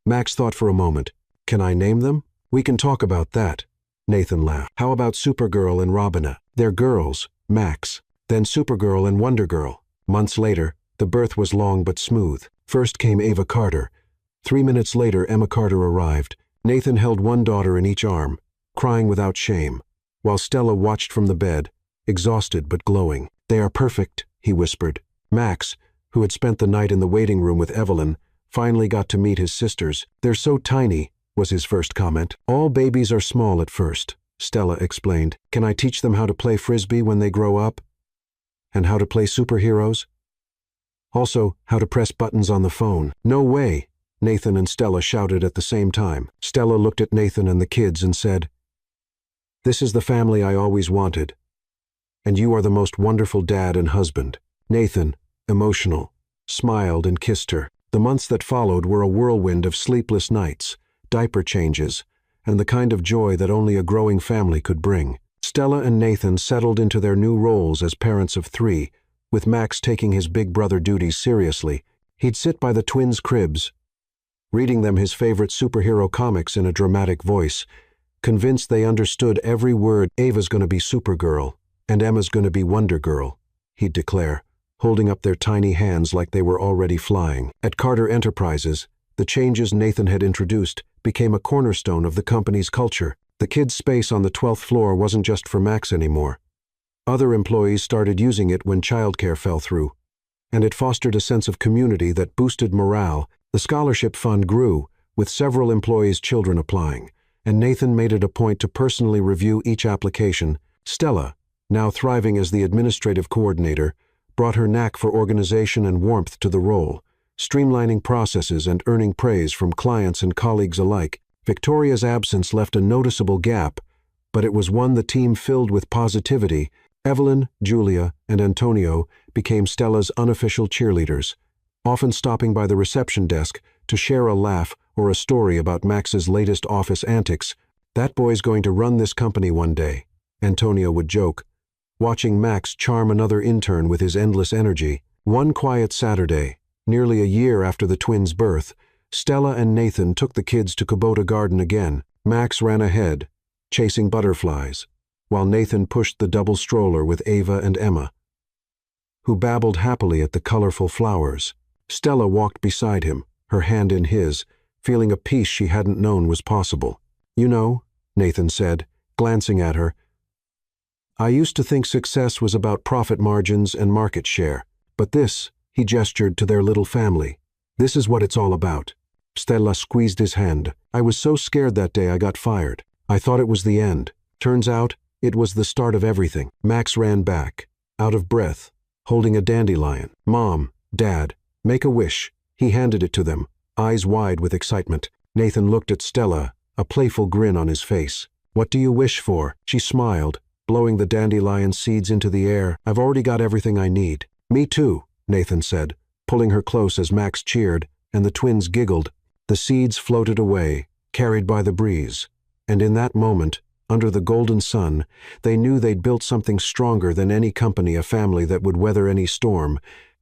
Max thought for a moment. "Can I name them?" "We can talk about that." Nathan laughed. "How about Supergirl and Robina?" "They're girls, Max." Then Supergirl and Wonder Girl. Months later, the birth was long but smooth. First came Ava Carter. 3 minutes later, Emma Carter arrived. Nathan held 1 daughter in each arm, crying without shame, while Stella watched from the bed, exhausted but glowing. "They are perfect," he whispered. Max, who had spent the night in the waiting room with Evelyn, finally got to meet his sisters. "They're so tiny," was his first comment. "All babies are small at first," Stella explained. "Can I teach them how to play Frisbee when they grow up? And how to play superheroes? Also, how to press buttons on the phone." "No way!" Nathan and Stella shouted at the same time. Stella looked at Nathan and the kids and said, "This is the family I always wanted. And you are the most wonderful dad and husband." Nathan, emotional, smiled and kissed her. The months that followed were a whirlwind of sleepless nights, diaper changes, and the kind of joy that only a growing family could bring. Stella and Nathan settled into their new roles as parents of 3, with Max taking his big brother duties seriously. He'd sit by the twins' cribs, reading them his favorite superhero comics in a dramatic voice, convinced they understood every word. "Ava's gonna be Supergirl, and Emma's gonna be Wonder Girl," he'd declare, holding up their tiny hands like they were already flying. At Carter Enterprises, the changes Nathan had introduced became a cornerstone of the company's culture. The kids' space on the 12th floor wasn't just for Max anymore. Other employees started using it when childcare fell through, and it fostered a sense of community that boosted morale. The scholarship fund grew, with several employees' children applying, and Nathan made it a point to personally review each application. Stella, now thriving as the administrative coordinator, brought her knack for organization and warmth to the role, streamlining processes and earning praise from clients and colleagues alike. Victoria's absence left a noticeable gap, but it was one the team filled with positivity. Evelyn, Julia, and Antonio became Stella's unofficial cheerleaders, often stopping by the reception desk to share a laugh or a story about Max's latest office antics. "That boy's going to run this company one day," Antonio would joke, watching Max charm another intern with his endless energy. One quiet Saturday, nearly a year after the twins' birth, Stella and Nathan took the kids to Kubota Garden again. Max ran ahead, chasing butterflies, while Nathan pushed the double stroller with Ava and Emma, who babbled happily at the colorful flowers. Stella walked beside him, her hand in his, feeling a peace she hadn't known was possible. "You know," Nathan said, glancing at her, "I used to think success was about profit margins and market share, but this," he gestured to their little family, "this is what it's all about." Stella squeezed his hand. "I was so scared that day I got fired. I thought it was the end. Turns out, it was the start of everything." Max ran back, out of breath, holding a dandelion. "Mom, Dad, make a wish." He handed it to them, eyes wide with excitement. Nathan looked at Stella, a playful grin on his face. "What do you wish for?" She smiled, blowing the dandelion seeds into the air. "I've already got everything I need." "Me too," Nathan said, pulling her close as Max cheered, and the twins giggled. The seeds floated away, carried by the breeze, and in that moment, under the golden sun, they knew they'd built something stronger than any company, a family that would weather any storm.